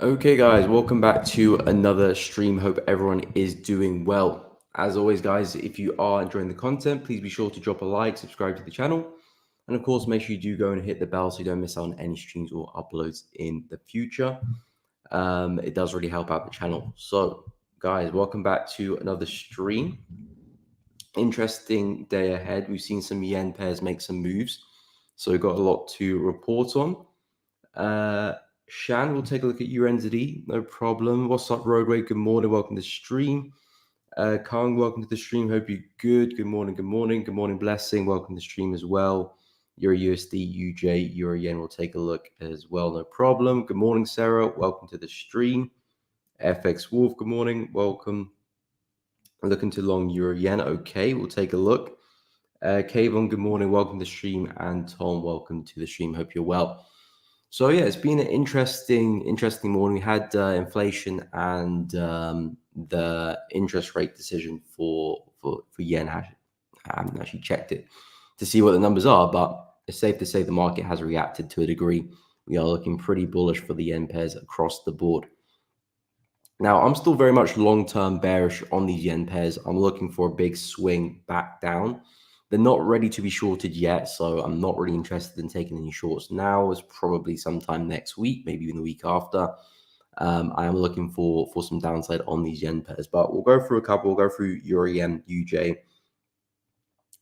Okay, guys, welcome back to another stream. Hope everyone is doing well. As always, guys, if you are enjoying the content, please be sure to drop a like, subscribe to the channel, and of course, make sure you do go and hit the bell so you don't miss out on any streams or uploads in the future. It does really help out the channel. So, guys, welcome back to another stream. Interesting day ahead. We've seen some yen pairs make some moves, so we've got a lot to report on. Shan, we'll take a look at UNZD, no problem. What's up, Roadway? Good morning, welcome to the stream. Kong, welcome to the stream. Hope you're good. Good morning, good morning, good morning, Blessing. Welcome to the stream as well. Euro USD, UJ, Euro Yen, we'll take a look as well, no problem. Good morning, Sarah. Welcome to the stream. FX Wolf, good morning, welcome. Looking to long Euro Yen, okay, we'll take a look. Kayvon, good morning, welcome to the stream. And Tom, welcome to the stream. Hope you're well. So yeah, it's been an interesting morning. We had inflation and the interest rate decision for yen. I haven't actually checked it to see what the numbers are, but it's safe to say the market has reacted to a degree. We are looking pretty bullish for the yen pairs across the board. Now, I'm still very much long-term bearish on these yen pairs. I'm looking for a big swing back down. They're not ready to be shorted yet, so I'm not really interested in taking any shorts now. It's probably sometime next week, maybe even the week after. I am looking for some downside on these yen pairs, but we'll go through a couple. We'll go through Euro Yen, UJ.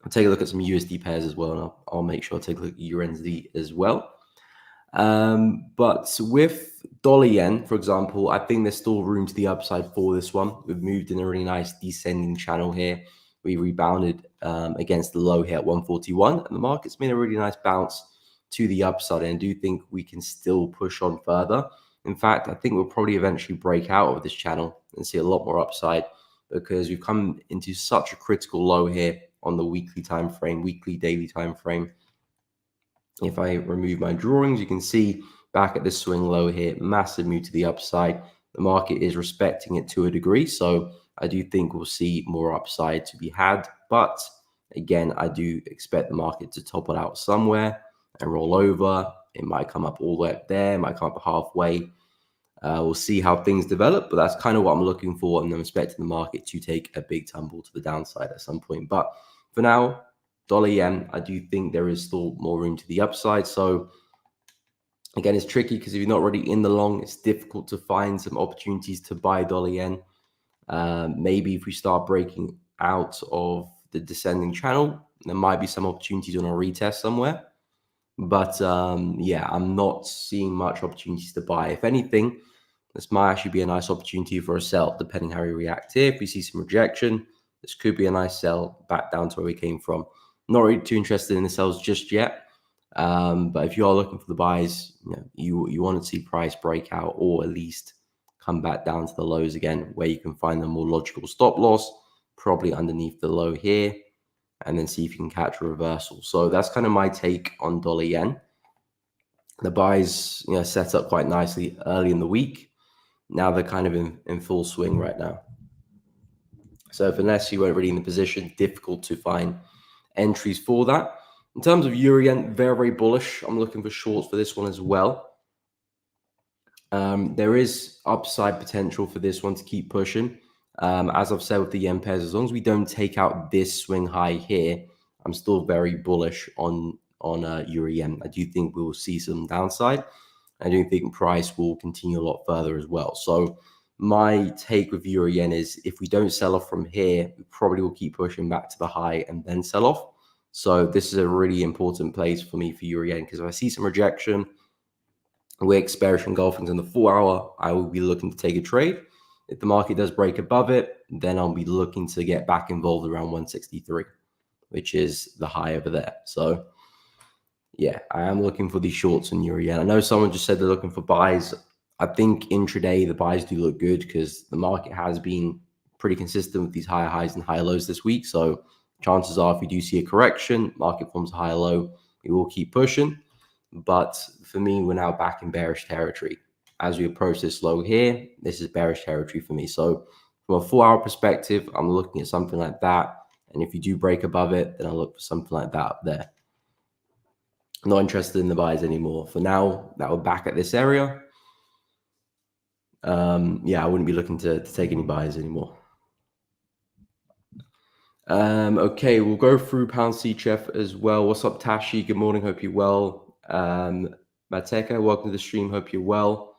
I'll take a look at some USD pairs as well, and I'll make sure I take a look at UNZD as well. But with dollar yen, for example, I think there's still room to the upside for this one. We've moved in a really nice descending channel here. We rebounded against the low here at 141, and the market's made a really nice bounce to the upside. And I do think we can still push on further. In fact, I think we'll probably eventually break out of this channel and see a lot more upside because we've come into such a critical low here on the weekly time frame, weekly, daily time frame. If I remove my drawings, you can see back at this swing low here, massive move to the upside. The market is respecting it to a degree, so I do think we'll see more upside to be had. But again, I do expect the market to topple out somewhere and roll over. It might come up all the way up there, it might come up halfway. We'll see how things develop, but that's kind of what I'm looking for, and I'm expecting the market to take a big tumble to the downside at some point. But for now, dollar yen, I do think there is still more room to the upside. So again, it's tricky because if you're not already in the long, it's difficult to find some opportunities to buy dollar yen. Maybe if we start breaking out of the descending channel, there might be some opportunities on a retest somewhere. But yeah, I'm not seeing much opportunities to buy. If anything, this might actually be a nice opportunity for a sell, depending how we react here. If we see some rejection, this could be a nice sell back down to where we came from. Not really too interested in the sells just yet. But if you are looking for the buys, you want to see price breakout or at least come back down to the lows again, where you can find the more logical stop loss, probably underneath the low here, and then see if you can catch a reversal. So that's kind of my take on dollar yen. The buys, set up quite nicely early in the week. Now they're kind of in full swing right now. So unless you weren't really in the position, difficult to find entries for that. In terms of euro yen, very, very bullish. I'm looking for shorts for this one as well. There is upside potential for this one to keep pushing. As I've said with the yen pairs, as long as we don't take out this swing high here, I'm still very bullish on euro yen. I do think we will see some downside. I do think price will continue a lot further as well. So my take with euro yen is if we don't sell off from here, we probably will keep pushing back to the high and then sell off. So this is a really important place for me for euro yen, because if I see some rejection, wicks, bearish engulfings in the 4 hour, I will be looking to take a trade. If the market does break above it, then I'll be looking to get back involved around 163, which is the high over there. So yeah, I am looking for these shorts in euro yen. I know someone just said they're looking for buys. I think intraday the buys do look good because the market has been pretty consistent with these higher highs and higher lows this week. So chances are, if we do see a correction, market forms a higher low, we will keep pushing. But for me, we're now back in bearish territory. As we approach this low here, this is bearish territory for me. So from a 4 hour perspective, I'm looking at something like that. And if you do break above it, then I'll look for something like that up there. I'm not interested in the buys anymore. For now, that we're back at this area. Yeah, I wouldn't be looking to take any buys anymore. Okay, we'll go through Pound CHF as well. What's up, Tashi? Good morning. Hope you're well. Mateka, welcome to the stream. Hope you're well.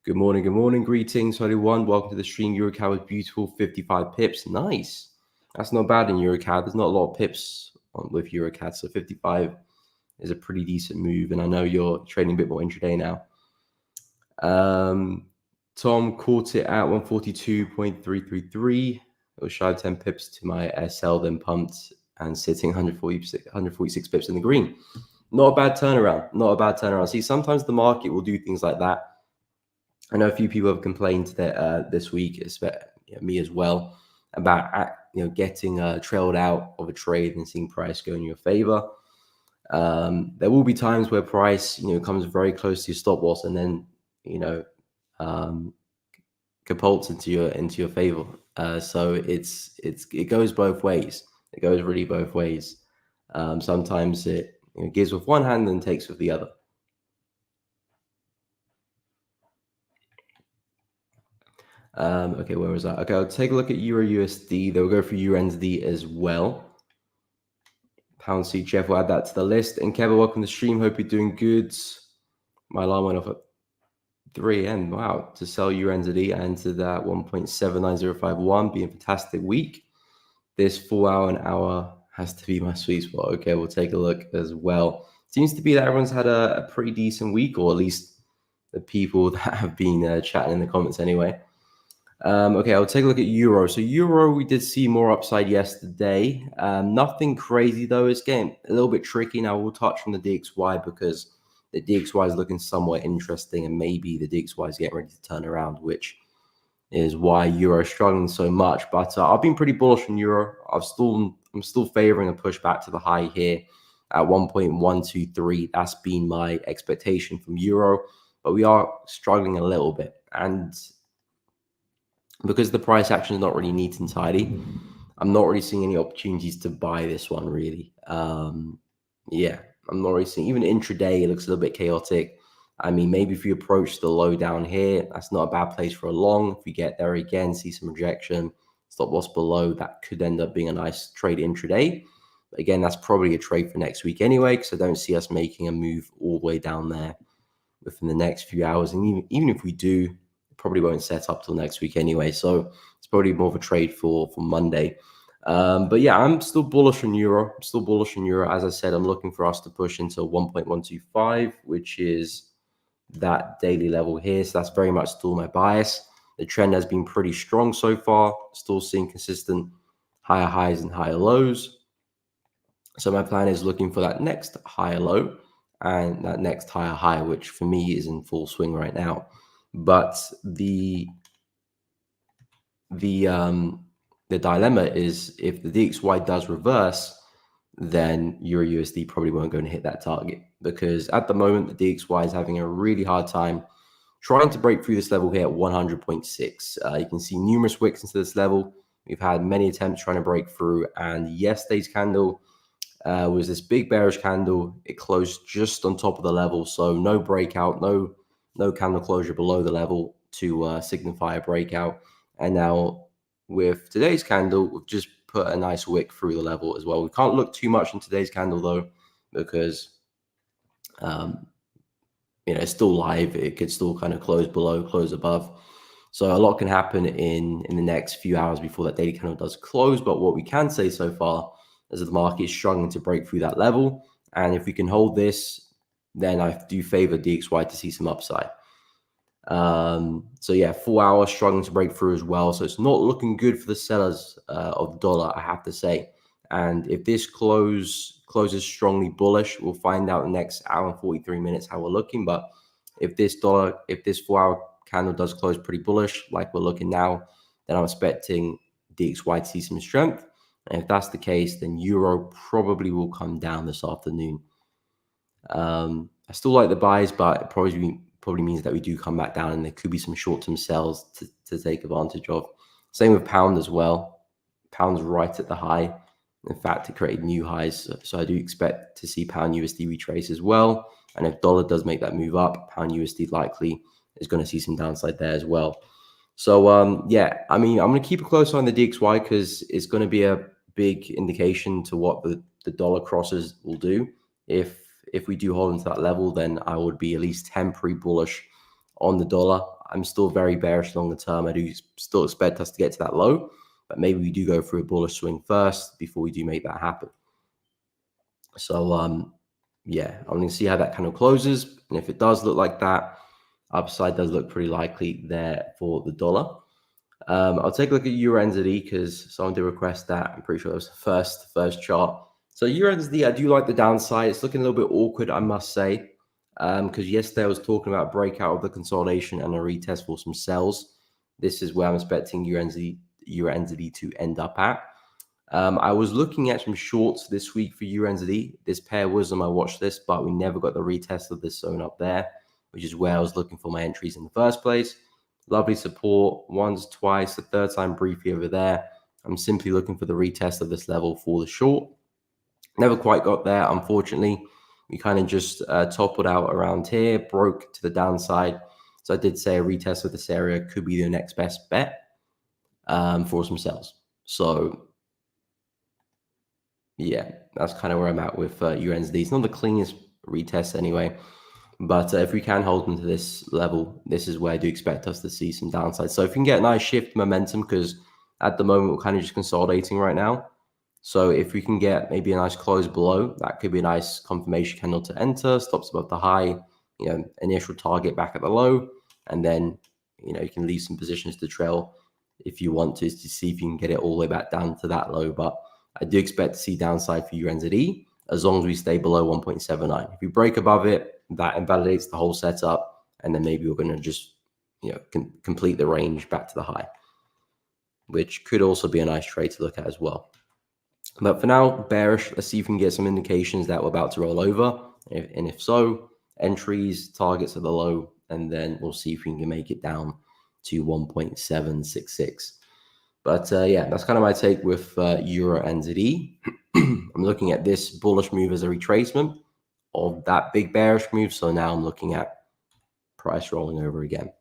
Good morning. Good morning. Greetings, everyone. Welcome to the stream. EuroCAD was beautiful. 55 pips. Nice. That's not bad in EuroCAD. There's not a lot of pips with EuroCAD, so 55 is a pretty decent move. And I know you're trading a bit more intraday now. Tom caught it at 142.333. It was shy of 10 pips to my SL, then pumped and sitting 146 pips in the green. Not a bad turnaround. Not a bad turnaround. See, sometimes the market will do things like that. I know a few people have complained that this week, me as well, about getting trailed out of a trade and seeing price go in your favor. There will be times where price comes very close to your stop loss and then catapults into your favor. So it goes both ways. It goes really both ways. Sometimes it gives with one hand and takes with the other. Okay, where was that? Okay, I'll take a look at Euro USD. They'll go for Euro USD as well. Pound CHF, we'll add that to the list. And Kevin, welcome to the stream. Hope you're doing good. My alarm went off at 3 a.m. Wow, to sell Euro USD and to that 1.79051. Be a fantastic week. This 4 hour and hour has to be my sweet spot. Okay, we'll take a look as well. Seems to be that everyone's had a pretty decent week, or at least the people that have been chatting in the comments anyway. Okay, I'll take a look at Euro. So Euro, we did see more upside yesterday. Nothing crazy though. It's getting a little bit tricky. Now we'll touch on the DXY because the DXY is looking somewhat interesting, and maybe the DXY is getting ready to turn around, which is why Euro is struggling so much. But I've been pretty bullish on Euro. I'm still favoring a push back to the high here at 1.123. That's been my expectation from Euro, but we are struggling a little bit. And because the price action is not really neat and tidy, I'm not really seeing any opportunities to buy this one, really. Yeah, I'm not really seeing, even intraday, it looks a little bit chaotic. I mean, maybe if you approach the low down here, that's not a bad place for a long. If we get there again, see some rejection, stop loss below, that could end up being a nice trade intraday. But again, that's probably a trade for next week anyway, because I don't see us making a move all the way down there within the next few hours. And even if we do, probably won't set up till next week anyway. So it's probably more of a trade for Monday. But yeah, I'm still bullish on Euro. I'm still bullish on Euro. As I said, I'm looking for us to push into 1.125, which is that daily level here. So that's very much still my bias. The trend has been pretty strong so far. Still seeing consistent higher highs and higher lows. So my plan is looking for that next higher low and that next higher high, which for me is in full swing right now. But the dilemma is if the DXY does reverse, then Euro USD probably won't go and hit that target, because at the moment the DXY is having a really hard time trying to break through this level here at 100.6. You can see numerous wicks into this level. We've had many attempts trying to break through, and yesterday's candle was this big bearish candle. It closed just on top of the level, so no breakout, no candle closure below the level to signify a breakout. And now with today's candle, we've just put a nice wick through the level as well. We can't look too much in today's candle though, because it's still live. It could still kind of close below, close above. So a lot can happen in the next few hours before that daily candle does close. But what we can say so far is that the market is struggling to break through that level. And if we can hold this, then I do favor DXY to see some upside. So yeah, 4 hours struggling to break through as well. So it's not looking good for the sellers of the dollar, I have to say. And if this closes strongly bullish, we'll find out in the next hour and 43 minutes how we're looking. But if this 4 hour candle does close pretty bullish, like we're looking now, then I'm expecting DXY to see some strength. And if that's the case, then Euro probably will come down this afternoon. I still like the buys, but it probably means that we do come back down, and there could be some short-term sells to take advantage of. Same with pound as well. Pound's right at the high. In fact, it created new highs. So I do expect to see pound USD retrace as well. And if dollar does make that move up, pound USD likely is going to see some downside there as well. So yeah, I mean, I'm going to keep a close eye on the DXY because it's going to be a big indication to what the dollar crosses will do. If we do hold into that level, then I would be at least temporary bullish on the dollar. I'm still very bearish longer term. I do still expect us to get to that low, but maybe we do go through a bullish swing first before we do make that happen. So yeah, I'm going to see how that kind of closes, and if it does look like that, upside does look pretty likely there for the dollar. I'll take a look at Euro NZD because someone did request that. I'm pretty sure it was the first chart. So Euro NZD, I do like the downside. It's looking a little bit awkward, I must say, because yesterday I was talking about breakout of the consolidation and a retest for some sells. This is where I'm expecting Euro NZD to end up at. I was looking at some shorts this week for Euro NZD. This pair was on my watch list, but we never got the retest of this zone up there, which is where I was looking for my entries in the first place. Lovely support once, twice, the third time briefly over there. I'm simply looking for the retest of this level for the short. Never quite got there, unfortunately. We kind of just toppled out around here, broke to the downside. So I did say a retest of this area could be the next best bet for some sells. So yeah, that's kind of where I'm at with UNSD. It's not the cleanest retest anyway. But if we can hold into this level, this is where I do expect us to see some downside. So if we can get a nice shift momentum, because at the moment we're kind of just consolidating right now. So if we can get maybe a nice close below, that could be a nice confirmation candle to enter, stops above the high, initial target back at the low. And then, you can leave some positions to trail if you want to see if you can get it all the way back down to that low. But I do expect to see downside for UNZD as long as we stay below 1.79. If we break above it, that invalidates the whole setup, and then maybe we're going to just complete the range back to the high, which could also be a nice trade to look at as well. But for now, bearish. Let's see if we can get some indications that we're about to roll over, and if so, entries, targets at the low, and then we'll see if we can make it down to 1.766. But yeah, that's kind of my take with Euro NZD. I'm looking at this bullish move as a retracement of that big bearish move. So now I'm looking at price rolling over again.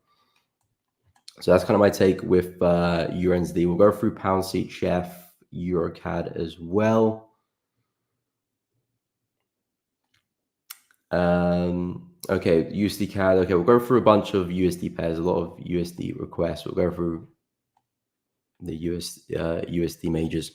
So that's kind of my take with Euro NZD. We'll go through pound seat chef, Euro CAD as well. Okay, USD CAD. Okay, we'll go through a bunch of USD pairs, a lot of USD requests. We'll go through the USD majors.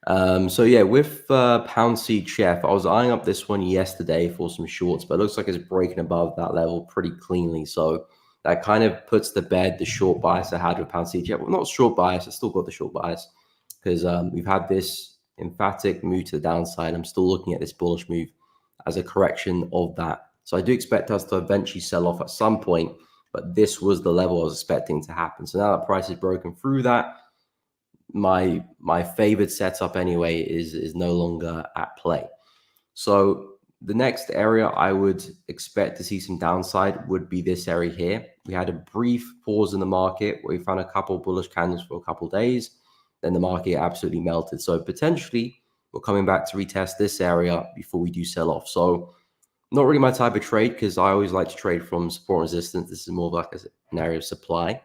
So yeah, with pound seed chef, I was eyeing up this one yesterday for some shorts, but it looks like it's breaking above that level pretty cleanly. So that kind of puts to bed the short bias I had with pound seed chef. Well, not short bias, I still got the short bias because we've had this emphatic move to the downside. I'm still looking at this bullish move as a correction of that. So I do expect us to eventually sell off at some point, but this was the level I was expecting to happen. So now that price is broken through that, my favorite setup anyway is no longer at play. So the next area I would expect to see some downside would be this area here. We had a brief pause in the market where we found a couple bullish candles for a couple of days. Then the market absolutely melted. So potentially we're coming back to retest this area before we do sell off. So not really my type of trade because I always like to trade from support and resistance. This is more of like an area of supply.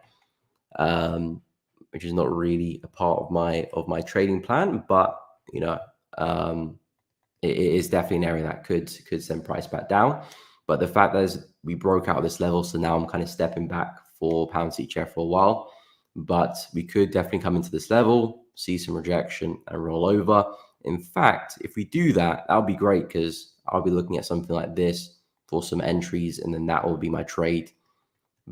Which is not really a part of my trading plan, but it is definitely an area that could send price back down. But the fact that we broke out of this level, so now I'm kind of stepping back for pound seat chair for a while. But we could definitely come into this level, see some rejection, and roll over. In fact, if we do that, that'll be great because I'll be looking at something like this for some entries, and then that will be my trade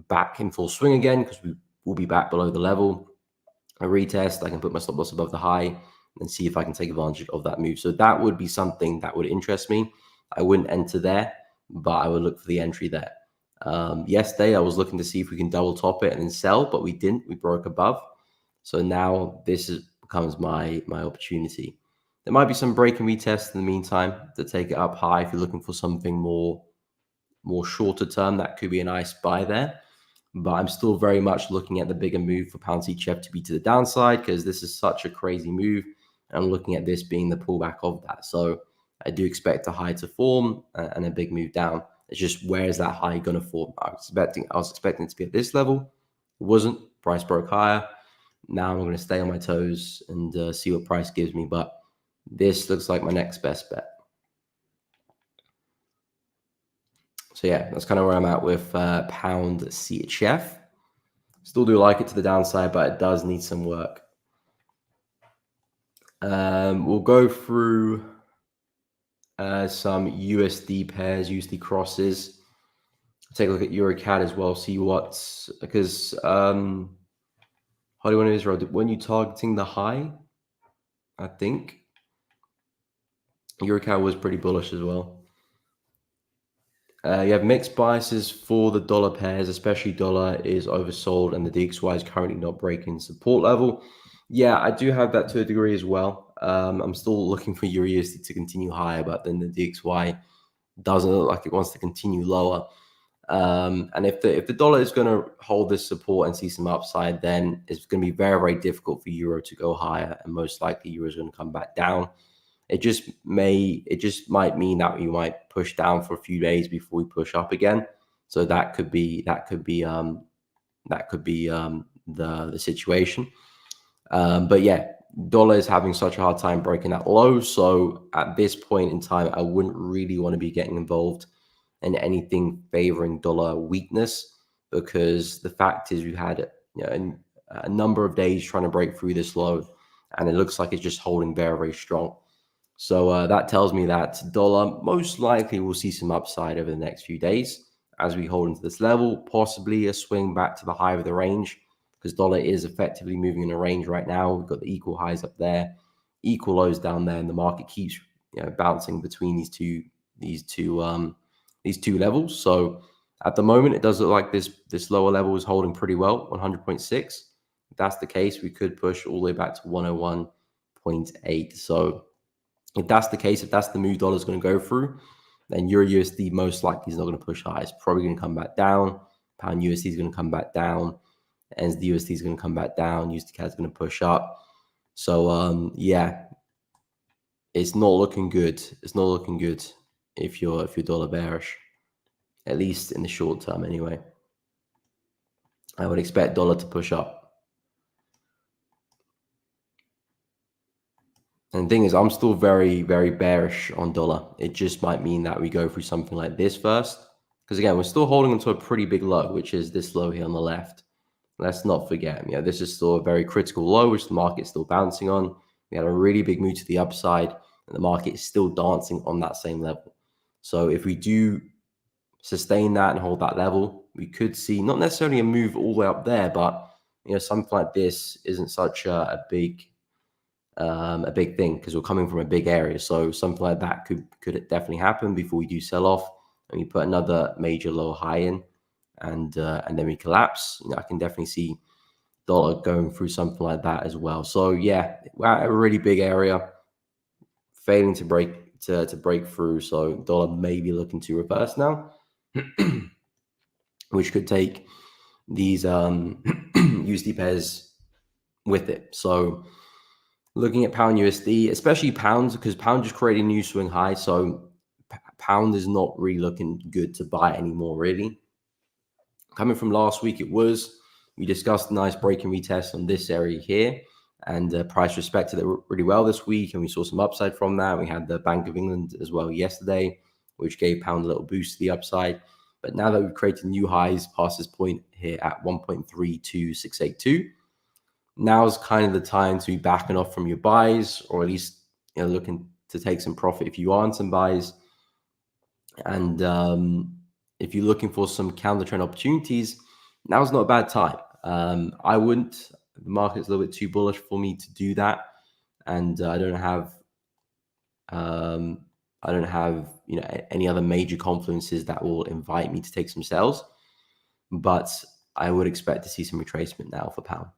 back in full swing again because we will be back below the level. A retest, I can put my stop loss above the high and see if I can take advantage of that move. So that would be something that would interest me. I wouldn't enter there, but I would look for the entry there. Yesterday, I was looking to see if we can double top it and then sell, but we didn't. We broke above. So now this becomes my opportunity. There might be some break and retest in the meantime to take it up high. If you're looking for something more shorter term, that could be a nice buy there. But I'm still very much looking at the bigger move for pound seat chef to be to the downside because this is such a crazy move. And I'm looking at this being the pullback of that. So I do expect a high to form and a big move down. It's just, where is that high going to form? I was expecting it to be at this level. It wasn't. Price broke higher. Now I'm going to stay on my toes and see what price gives me. But this looks like my next best bet. So yeah, that's kind of where I'm at with pound CHF. Still do like it to the downside, but it does need some work. We'll go through some USD pairs, USD crosses. Take a look at EuroCAD as well, see what's, because Hollywood Israel, when you targeting the high, I think EuroCAD was pretty bullish as well. You have mixed biases for the dollar pairs, especially dollar is oversold and the DXY is currently not breaking support level. Yeah, I do have that to a degree as well. I'm still looking for Euro USD to continue higher, but then the DXY doesn't look like it wants to continue lower. And if the dollar is going to hold this support and see some upside, then it's going to be very, very difficult for Euro to go higher, and most likely Euro is going to come back down. It just might mean that we might push down for a few days before we push up again. So that could be the situation. But yeah, dollar is having such a hard time breaking that low. So at this point in time, I wouldn't really want to be getting involved in anything favoring dollar weakness, because the fact is we've had a number of days trying to break through this low, and it looks like it's just holding very, very strong. So that tells me that dollar most likely will see some upside over the next few days as we hold into this level, possibly a swing back to the high of the range, because dollar is effectively moving in a range right now. We've got the equal highs up there, equal lows down there, and the market keeps bouncing between these two levels. So at the moment, it does look like this lower level is holding pretty well, 100.6. If that's the case, we could push all the way back to 101.8. So if that's the case, if that's the move dollar's going to go through, then Euro USD most likely is not going to push high. It's probably going to come back down. Pound USD is going to come back down. And the USD is going to come back down. USD CAD is going to push up. So yeah, it's not looking good. It's not looking good if you're dollar bearish, at least in the short term anyway. I would expect dollar to push up. And the thing is, I'm still very, very bearish on dollar. It just might mean that we go through something like this first. Because again, we're still holding onto a pretty big low, which is this low here on the left. Let's not forget, this is still a very critical low, which the market's still bouncing on. We had a really big move to the upside, and the market is still dancing on that same level. So if we do sustain that and hold that level, we could see not necessarily a move all the way up there, but something like this isn't such a big thing, because we're coming from a big area. So something like that could definitely happen before we do sell off and we put another major low high in, and then we collapse. I can definitely see dollar going through something like that as well. So yeah, we're at a really big area, failing to break through. So dollar may be looking to reverse now, which could take these USD pairs with it. So looking at pound USD, especially pounds, because pound just created a new swing high. So pound is not really looking good to buy anymore, really. Coming from last week, we discussed a nice break and retest on this area here, and price respected it really well this week, and we saw some upside from that. We had the Bank of England as well yesterday, which gave pound a little boost to the upside. But now that we've created new highs past this point here at 1.32682, now's kind of the time to be backing off from your buys, or at least looking to take some profit if you are on some buys. And if you're looking for some counter trend opportunities, now's not a bad time. I wouldn't. The market's a little bit too bullish for me to do that, and I don't have any other major confluences that will invite me to take some sales. But I would expect to see some retracement now for pound.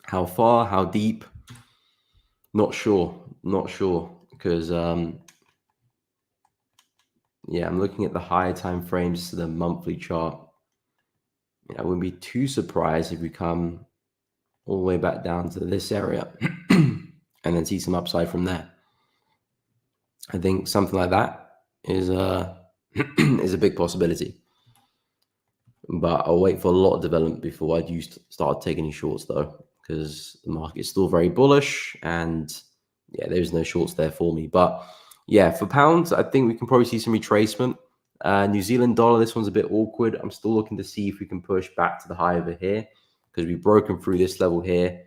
How far? How deep? Not sure. Because yeah, I'm looking at the higher time frames to the monthly chart. I wouldn't be too surprised if we come all the way back down to this area and then see some upside from there. I think something like that is is a big possibility. But I'll wait for a lot of development before I do start taking any shorts, though, because the market is still very bullish, and yeah, there's no shorts there for me. But yeah, for pounds, I think we can probably see some retracement. New Zealand dollar, this one's a bit awkward. I'm still looking to see if we can push back to the high over here, because we've broken through this level here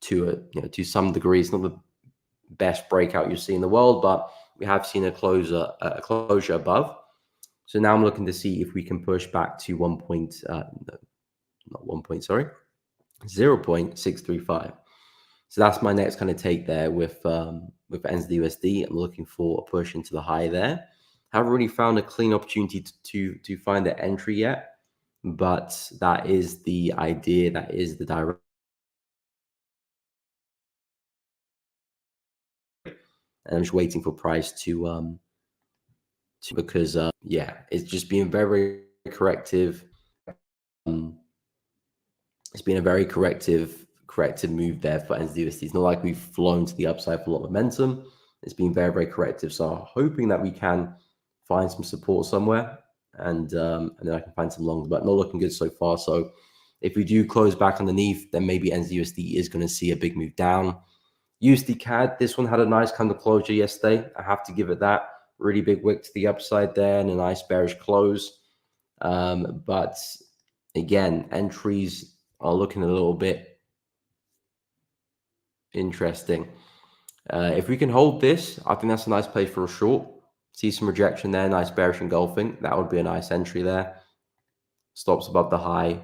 to some degree. It's not the best breakout you see in the world, but we have seen a closure above. So now I'm looking to see if we can push back to 0.635. So that's my next kind of take there with NZUSD. I'm looking for a push into the high there. Haven't really found a clean opportunity to find the entry yet, but that is the idea. That is the direction. And I'm just waiting for price to because yeah, it's just been very corrective. It's been a very corrective move there for NZUSD. It's not like we've flown to the upside for a lot of momentum. It's been very corrective. So I'm hoping that we can find some support somewhere, and then I can find some longs, but not looking good so far. So if we do close back underneath, then maybe NZUSD is going to see a big move down. USD CAD, this one had a nice kind of closure yesterday. I have to give it that. Really big wick to the upside there and a nice bearish close. But again, entries are looking a little bit interesting. If we can hold this, I think that's a nice play for a short. See some rejection there, nice bearish engulfing. That would be a nice entry there. Stops above the high.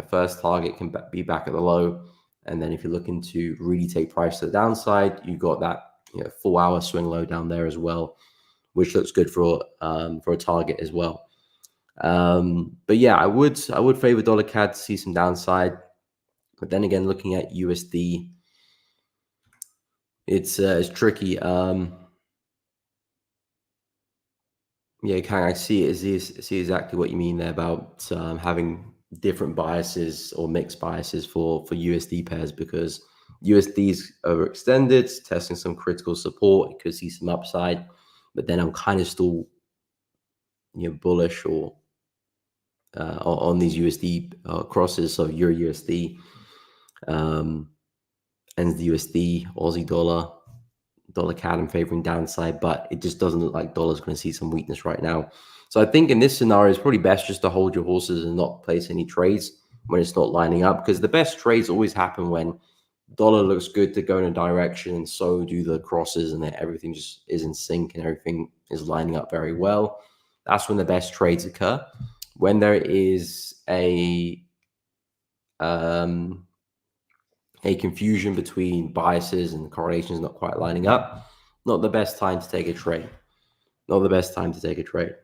First target can be back at the low. And then if you're looking to really take price to the downside, you've got that 4-hour swing low down there as well, which looks good for a target as well. But yeah, I would favor dollar CAD to see some downside. But then again, looking at USD, it's tricky. Yeah, I see exactly what you mean there about having different biases or mixed biases for USD pairs, because USD's overextended, testing some critical support. It could see some upside, but then I'm kind of still bullish or on these USD crosses. So Euro USD, and the USD, Aussie dollar CAD, I'm favoring downside, but it just doesn't look like dollar's going to see some weakness right now. So I think in this scenario, it's probably best just to hold your horses and not place any trades when it's not lining up, because the best trades always happen when dollar looks good to go in a direction, and so do the crosses, and everything just is in sync and everything is lining up very well. That's when the best trades occur. When there is a confusion between biases and correlations not quite lining up, not the best time to take a trade. Not the best time to take a trade.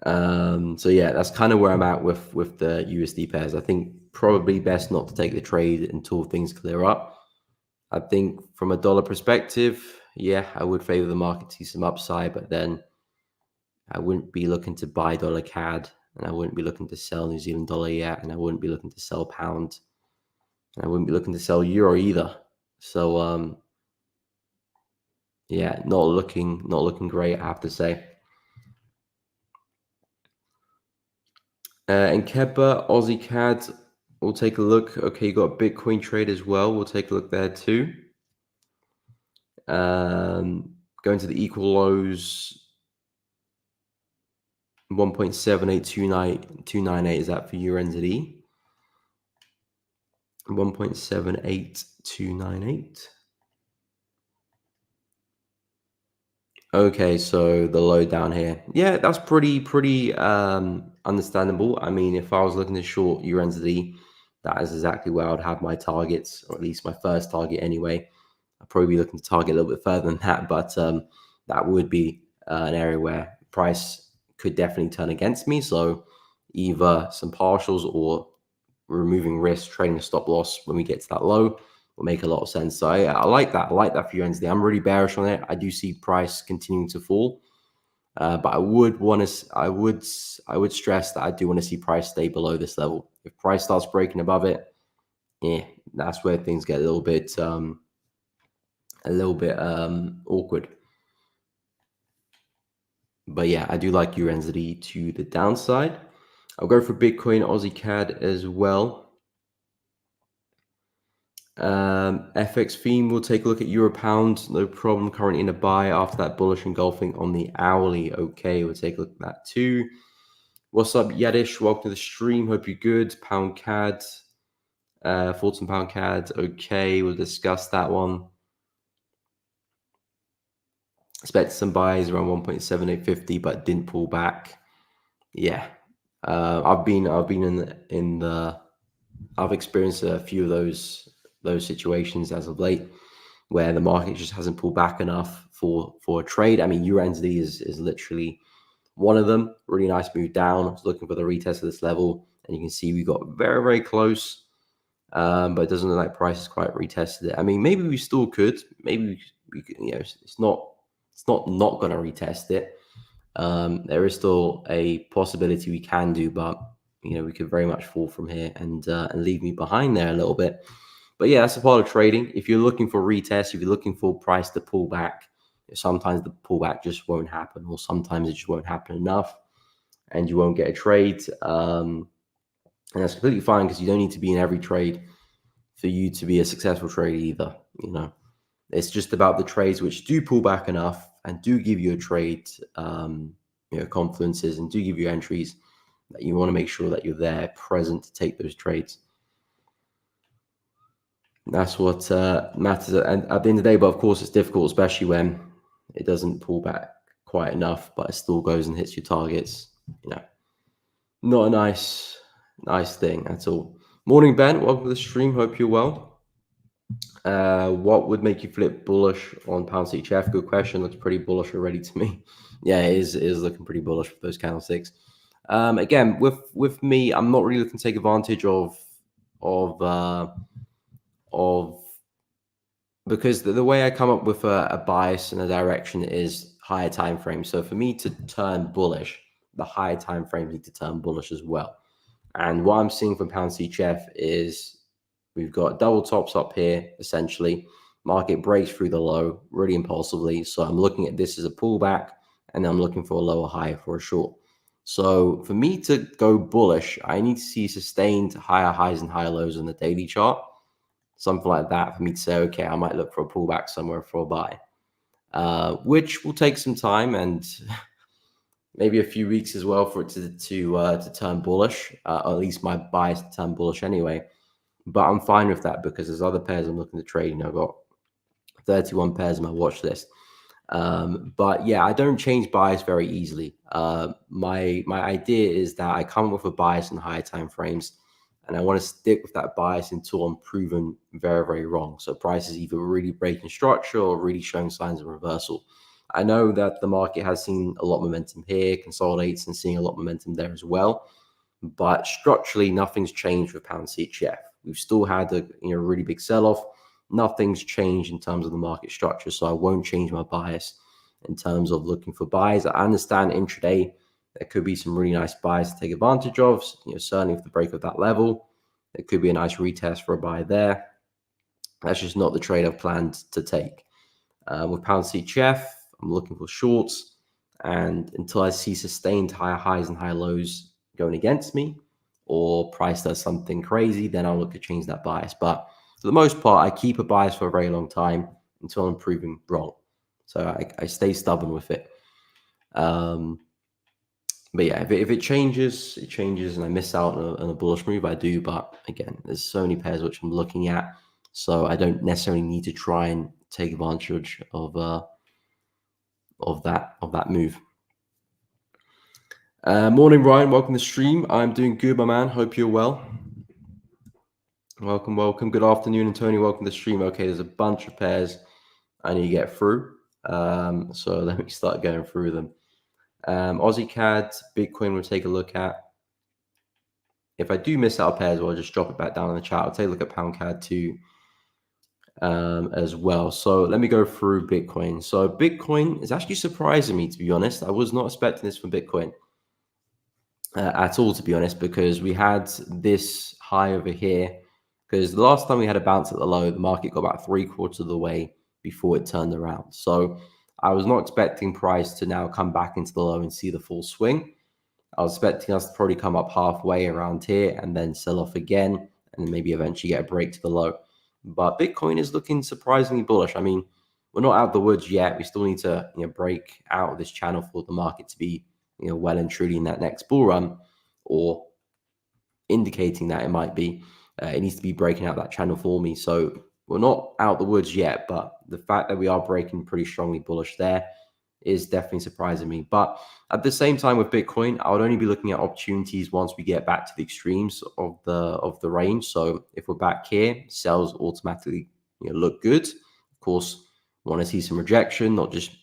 So yeah, that's kind of where I'm at with the USD pairs. I think probably best not to take the trade until things clear up. I think from a dollar perspective, yeah, I would favor the market to see some upside, but then I wouldn't be looking to buy dollar CAD, and I wouldn't be looking to sell New Zealand dollar yet, and I wouldn't be looking to sell pound, and I wouldn't be looking to sell euro either. So yeah, not looking great, I have to say. And Kepler, Aussie CAD, we'll take a look. Okay, you got a Bitcoin trade as well. We'll take a look there too. Going to the equal lows, 1.78298 is that for Euro NZD? 1.78298. Okay, so the low down here. Yeah, that's pretty understandable. I mean, if I was looking to short Euro NZD, that is exactly where I would have my targets, or at least my first target anyway. I'd probably be looking to target a little bit further than that, but that would be an area where price could definitely turn against me. So either some partials or removing risk, trading a stop loss when we get to that low will make a lot of sense. So I like that. I like that for USD. I'm really bearish on it. I do see price continuing to fall, but I would stress that I do want to see price stay below this level. If price starts breaking above it, yeah, that's where things get a little bit awkward. But yeah, I do like USD to the downside. I'll go for Bitcoin, Aussie CAD as well. FX theme, we'll take a look at Euro Pound. No problem. Currently in a buy after that bullish engulfing on the hourly. Okay, we'll take a look at that too. What's up, Yadish? Welcome to the stream. Hope you're good. Pound CAD, Fulton Pound CAD. Okay, we'll discuss that one. Expect some buys around 1.7850, but didn't pull back. Yeah, I've experienced a few of those situations as of late, where the market just hasn't pulled back enough for a trade. I mean, USD is literally one of them. Really nice move down. I was looking for the retest of this level, and you can see we got very, very close. But it doesn't look like price has quite retested it. I mean, maybe we still could. Maybe we could, it's not going to retest it. There is still a possibility we can do, but we could very much fall from here and leave me behind there a little bit. But yeah, that's a part of trading. If you're looking for retest, if you're looking for price to pull back, sometimes the pullback just won't happen, or sometimes it just won't happen enough, and you won't get a trade. And that's completely fine, because you don't need to be in every trade for you to be a successful trader either. It's just about the trades which do pull back enough and do give you a trade, confidences, and do give you entries, that you want to make sure that you're there present to take those trades. That's what matters at the end of the day. But of course, it's difficult, especially when it doesn't pull back quite enough, but it still goes and hits your targets. Not a nice thing at all. Morning, Ben. Welcome to the stream. Hope you're well. What would make you flip bullish on pound CHF? Good question. Looks pretty bullish already to me. Yeah, it is looking pretty bullish for those candlesticks. Again, with me, I'm not really looking to take advantage of because the way I come up with a bias and a direction is higher time frame. So for me to turn bullish, the higher time frames need to turn bullish as well. And what I'm seeing from pound CHF is we've got double tops up here, essentially. Market breaks through the low really impulsively. So I'm looking at this as a pullback, and I'm looking for a lower high for a short. So for me to go bullish, I need to see sustained higher highs and higher lows on the daily chart. Something like that for me to say, okay, I might look for a pullback somewhere for a buy, which will take some time and maybe a few weeks as well for it to turn bullish, or at least my bias to turn bullish anyway. But I'm fine with that, because there's other pairs I'm looking to trade. I've got 31 pairs on my watch list. But yeah, I don't change bias very easily. My idea is that I come up with a bias in higher time frames, and I want to stick with that bias until I'm proven very, very wrong. So price is either really breaking structure or really showing signs of reversal. I know that the market has seen a lot of momentum here, consolidates, and seeing a lot of momentum there as well. But structurally, nothing's changed with pound CHF. We've still had a really big sell-off. Nothing's changed in terms of the market structure, so I won't change my bias in terms of looking for buys. I understand intraday there could be some really nice buys to take advantage of. Certainly with the break of that level, it could be a nice retest for a buy there. That's just not the trade I've planned to take. With pound CHF, I'm looking for shorts, and until I see sustained higher highs and higher lows going against me, or price does something crazy, then I'll look to change that bias. But for the most part, I keep a bias for a very long time until I'm proven wrong. So I stay stubborn with it. But yeah, if it changes, it changes, and I miss out on a bullish move, I do. But again, there's so many pairs which I'm looking at, so I don't necessarily need to try and take advantage of that move. Morning, Ryan. Welcome to the stream. I'm doing good, my man. Hope you're well. Welcome. Good afternoon, and Tony. Welcome to the stream. Okay, there's a bunch of pairs I need to get through. So let me start going through them. Aussie CAD, Bitcoin we'll take a look at. If I do miss out a pair as well, just drop it back down in the chat. I'll take a look at Pound CAD too as well. So let me go through Bitcoin. So Bitcoin is actually surprising me, to be honest. I was not expecting this from Bitcoin at all, to be honest, because we had this high over here. Because the last time we had a bounce at the low, the market got about 3/4 of the way before it turned around. So I was not expecting price to now come back into the low and see the full swing. I was expecting us to probably come up halfway around here and then sell off again and maybe eventually get a break to the low. But Bitcoin is looking surprisingly bullish. I mean, we're not out of the woods yet. We still need to break out of this channel for the market to be well and truly in that next bull run, or indicating that it might be. It needs to be breaking out that channel for me. So we're not out the woods yet, but the fact that we are breaking pretty strongly bullish there is definitely surprising me. But at the same time with Bitcoin, I would only be looking at opportunities once we get back to the extremes of the range. So if we're back here, sales automatically look good. Of course, want to see some rejection, not just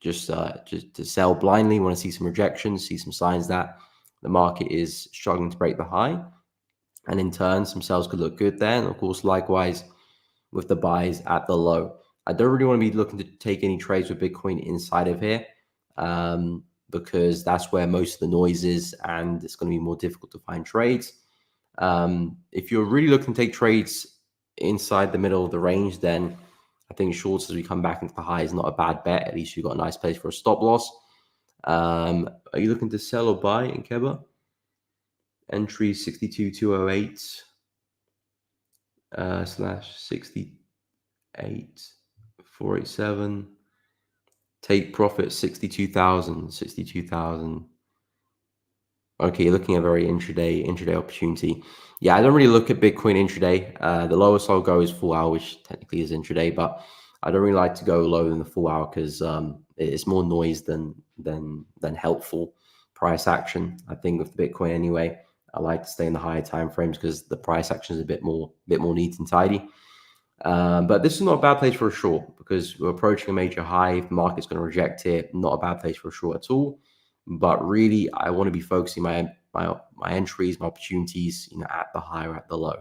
to sell blindly. Want to see some rejection, see some signs that the market is struggling to break the high, and in turn, some sales could look good there. And of course, likewise with the buys at the low. I don't really want to be looking to take any trades with Bitcoin inside of here, because that's where most of the noise is, and it's going to be more difficult to find trades. If you're really looking to take trades inside the middle of the range, then I think shorts as we come back into the high is not a bad bet. At least you've got a nice place for a stop loss. Are you looking to sell or buy in Keba? Entry 62,208 slash 68,487. Take profit 62,000. Okay, you're looking at a very intraday opportunity. Yeah, I don't really look at Bitcoin intraday. The lowest I'll go is full hour, which technically is intraday, but I don't really like to go lower than the full hour because it's more noise than helpful price action. I think with Bitcoin anyway, I like to stay in the higher time frames because the price action is a bit more neat and tidy. But this is not a bad place for a short because we're approaching a major high. If the market's going to reject it, not a bad place for a short at all. But really, I want to be focusing my entries, my opportunities, at the high or at the low,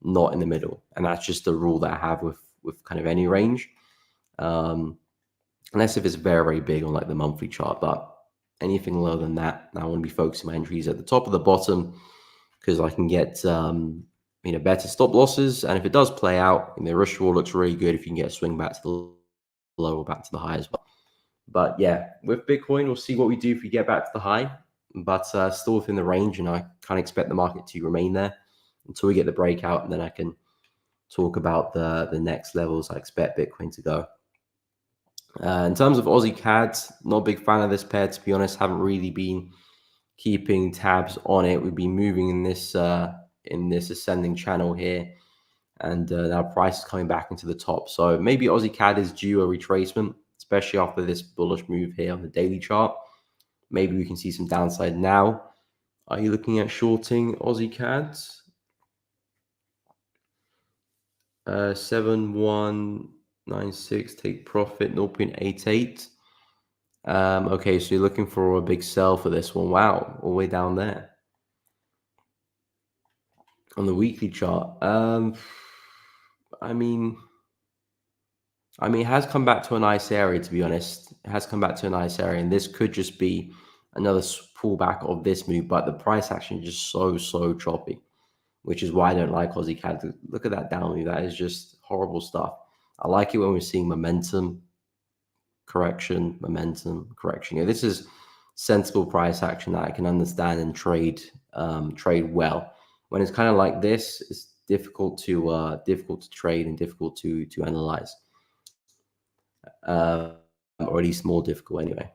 not in the middle. And that's just the rule that I have with kind of any range, unless if it's very, very big on like the monthly chart. But anything lower than that, I want to be focusing my entries at the top or the bottom because I can get better stop losses. And if it does play out, the risk reward looks really good if you can get a swing back to the low or back to the high as well. But yeah, with Bitcoin, we'll see what we do if we get back to the high, but still within the range. And I can't expect the market to remain there until we get the breakout. And then I can talk about the next levels I expect Bitcoin to go. In terms of Aussie CAD, not a big fan of this pair, to be honest. Haven't really been keeping tabs on it. We've been moving in this ascending channel here, and now price is coming back into the top. So maybe Aussie CAD is due a retracement, especially after this bullish move here on the daily chart. Maybe we can see some downside now. Are you looking at shorting Aussie CADs? 7196, take profit 0.88. Okay, so you're looking for a big sell for this one. Wow, all the way down there on the weekly chart. I mean, it has come back to a nice area, to be honest. It has come back to a nice area, and this could just be another pullback of this move, but the price action is just so choppy, which is why I don't like Aussie CAD. Look at that down move. That is just horrible stuff. I like it when we're seeing momentum correction. This is sensible price action that I can understand and trade well. When it's kind of like this, it's difficult to trade and difficult to analyze, or at least more difficult anyway.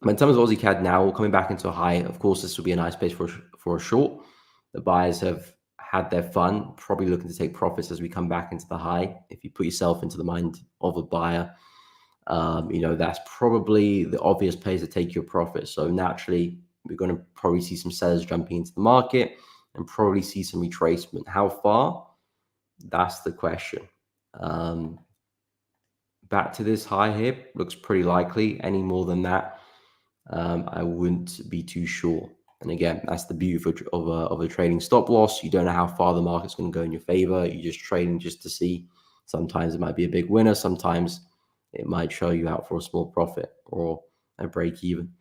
But in terms of Aussie CAD now, coming back into a high, of course, this will be a nice place for a short. The buyers have had their fun, probably looking to take profits as we come back into the high. If you put yourself into the mind of a buyer, that's probably the obvious place to take your profit. So naturally, we're going to probably see some sellers jumping into the market and probably see some retracement. How far? That's the question. Back to this high here looks pretty likely. Any more than that, I wouldn't be too sure. And again, that's the beauty of a trading stop loss. You don't know how far the market's going to go in your favor. You're just trading just to see. Sometimes it might be a big winner. Sometimes it might show you out for a small profit or a break even.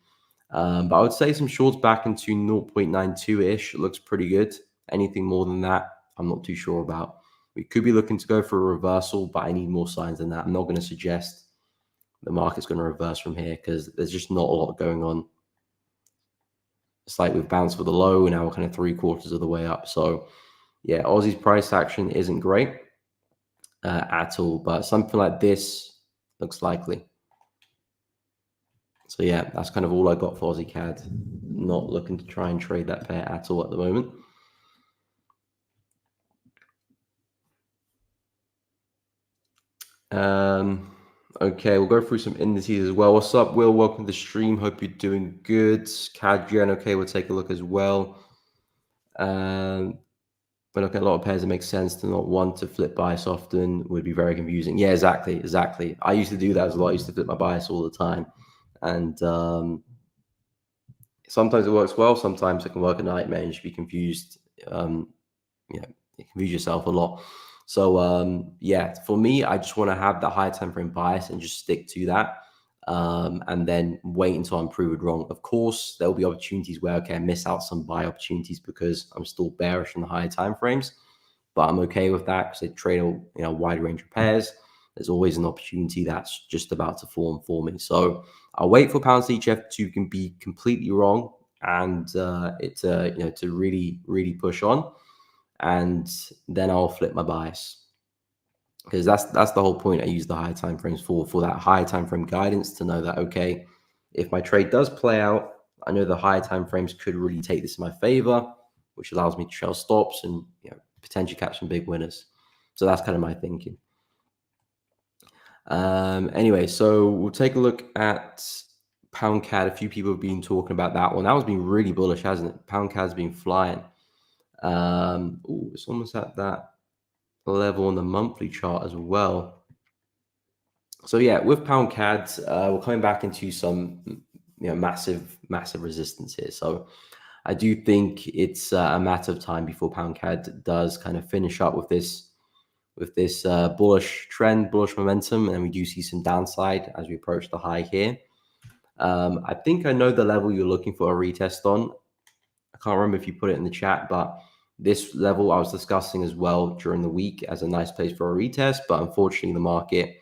But I would say some shorts back into 0.92-ish looks pretty good. Anything more than that, I'm not too sure about. We could be looking to go for a reversal, but I need more signs than that. I'm not going to suggest the market's going to reverse from here because there's just not a lot going on. It's like we've bounced for the low, and now we're kind of 3/4 of the way up. So yeah, Aussie's price action isn't great at all, but something like this looks likely. So yeah, that's kind of all I got for Aussie CAD. Not looking to try and trade that pair at all at the moment. Okay, we'll go through some indices as well. What's up, Will? Welcome to the stream. Hope you're doing good. CAD Gen, okay, we'll take a look as well. But look, a lot of pairs that make sense to not want to flip bias often would be very confusing. Yeah, exactly. I used to do that as well. I used to flip my bias all the time. And sometimes it works well, sometimes it can work a nightmare and you should be confused. You confuse yourself a lot. So yeah, for me, I just want to have the high time frame bias and just stick to that. And then wait until I'm proven wrong. Of course, there'll be opportunities where, okay, I miss out some buy opportunities because I'm still bearish in the higher time frames, but I'm okay with that because I trade a wide range of pairs. There's always an opportunity that's just about to form for me. So I'll wait for pound CHF to be completely wrong and to really push on, and then I'll flip my bias. Because that's the whole point. I use the higher time frames for that higher time frame guidance to know that, okay, if my trade does play out, I know the higher time frames could really take this in my favor, which allows me to trail stops and potentially catch some big winners. So that's kind of my thinking. Anyway, so we'll take a look at pound CAD. A few people have been talking about that one. That one's been really bullish, hasn't it? Pound CAD's been flying. It's almost at that level on the monthly chart as well. So yeah, with pound CAD, we're coming back into some massive resistance here. So I do think it's a matter of time before pound CAD does kind of finish up with this bullish trend, bullish momentum, and then we do see some downside as we approach the high here. I think I know the level you're looking for a retest on. I can't remember if you put it in the chat, but this level I was discussing as well during the week as a nice place for a retest, but unfortunately the market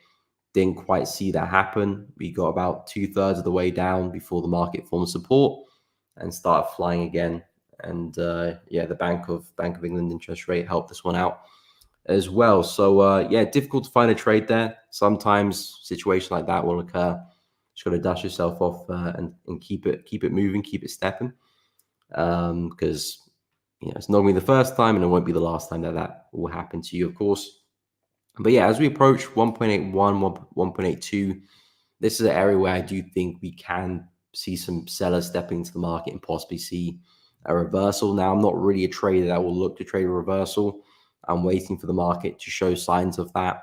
didn't quite see that happen. We got about 2/3 of the way down before the market formed support and started flying again. And the Bank of England interest rate helped this one out as well. So yeah, difficult to find a trade there. Sometimes situation like that will occur. Just got to dust yourself off and keep it moving, keep it stepping, because it's not going to be the first time and it won't be the last time that will happen to you, of course. But yeah, as we approach 1.81, 1.82, this is an area where I do think we can see some sellers stepping into the market and possibly see a reversal. Now, I'm not really a trader that will look to trade a reversal. I'm waiting for the market to show signs of that,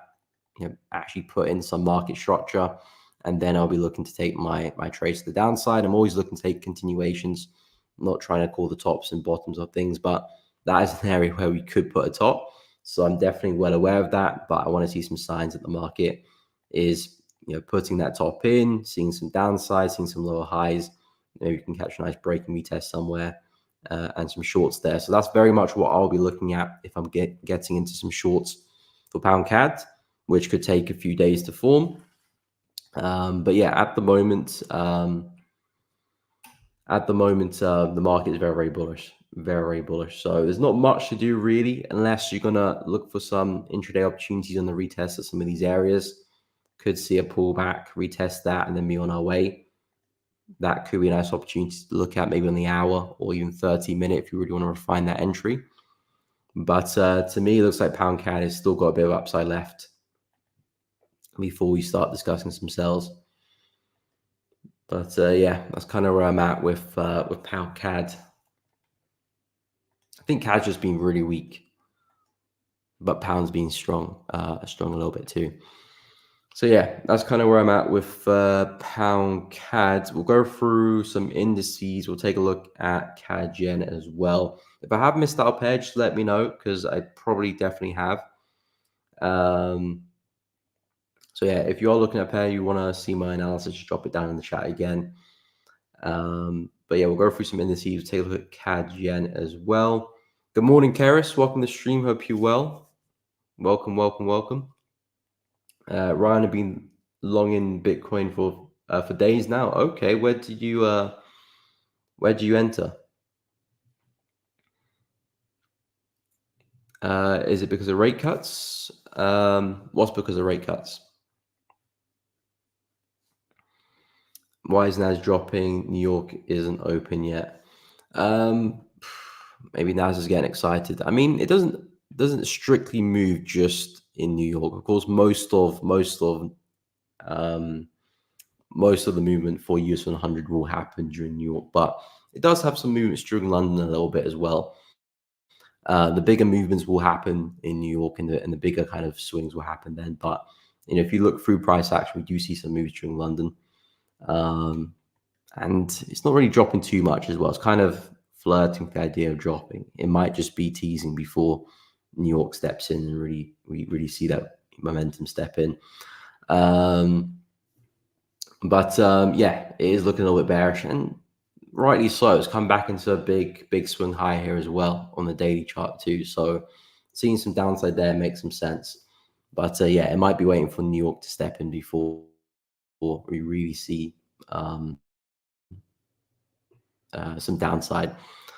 actually put in some market structure, and then I'll be looking to take my trades to the downside. I'm always looking to take continuations, not trying to call the tops and bottoms of things, but that is an area where we could put a top. So I'm definitely well aware of that, but I want to see some signs that the market is, putting that top in, seeing some downside, seeing some lower highs. You can catch a nice breaking retest somewhere and some shorts there. So that's very much what I'll be looking at if I'm getting into some shorts for pound CAD, which could take a few days to form. But yeah, at the moment, the market is very, very bullish. Very bullish. So there's not much to do really, unless you're gonna look for some intraday opportunities on the retest of some of these areas. Could see a pullback, retest that, and then be on our way. That could be a nice opportunity to look at, maybe on the hour or even 30-minute if you really want to refine that entry. But to me, it looks like pound CAD has still got a bit of upside left before we start discussing some sells. But yeah, that's kind of where I'm at with pound CAD. I think CAD's just been really weak, but pound's been strong a little bit too. So yeah, that's kind of where I'm at with pound CAD. We'll go through some indices. We'll take a look at CAD Gen as well. If I have missed out a pair, just let me know because I probably definitely have. So yeah, if you're looking at a pair, you want to see my analysis, just drop it down in the chat again. But yeah, we'll go through some indices. We'll take a look at CAD Gen as well. Good morning, Karis. Welcome to the stream. Hope you're well. Welcome. Ryan have been long in Bitcoin for days now. Okay, where do you enter? Is it because of rate cuts? What's because of rate cuts? Why is NAS dropping? New York isn't open yet. Maybe NAS is getting excited. I mean, it doesn't strictly move just in New York. Of course, most of the movement for US 100 will happen during New York, but it does have some movements during London a little bit as well. The bigger movements will happen in New York, and the bigger kind of swings will happen then. But if you look through price action, we do see some moves during London, and it's not really dropping too much as well. It's kind of flirting with the idea of dropping. It might just be teasing before New York steps in and we really see that momentum step in. Yeah, it is looking a little bit bearish, and rightly so. It's come back into a big swing high here as well on the daily chart too. So seeing some downside there makes some sense. But yeah, it might be waiting for New York to step in before we really see some downside.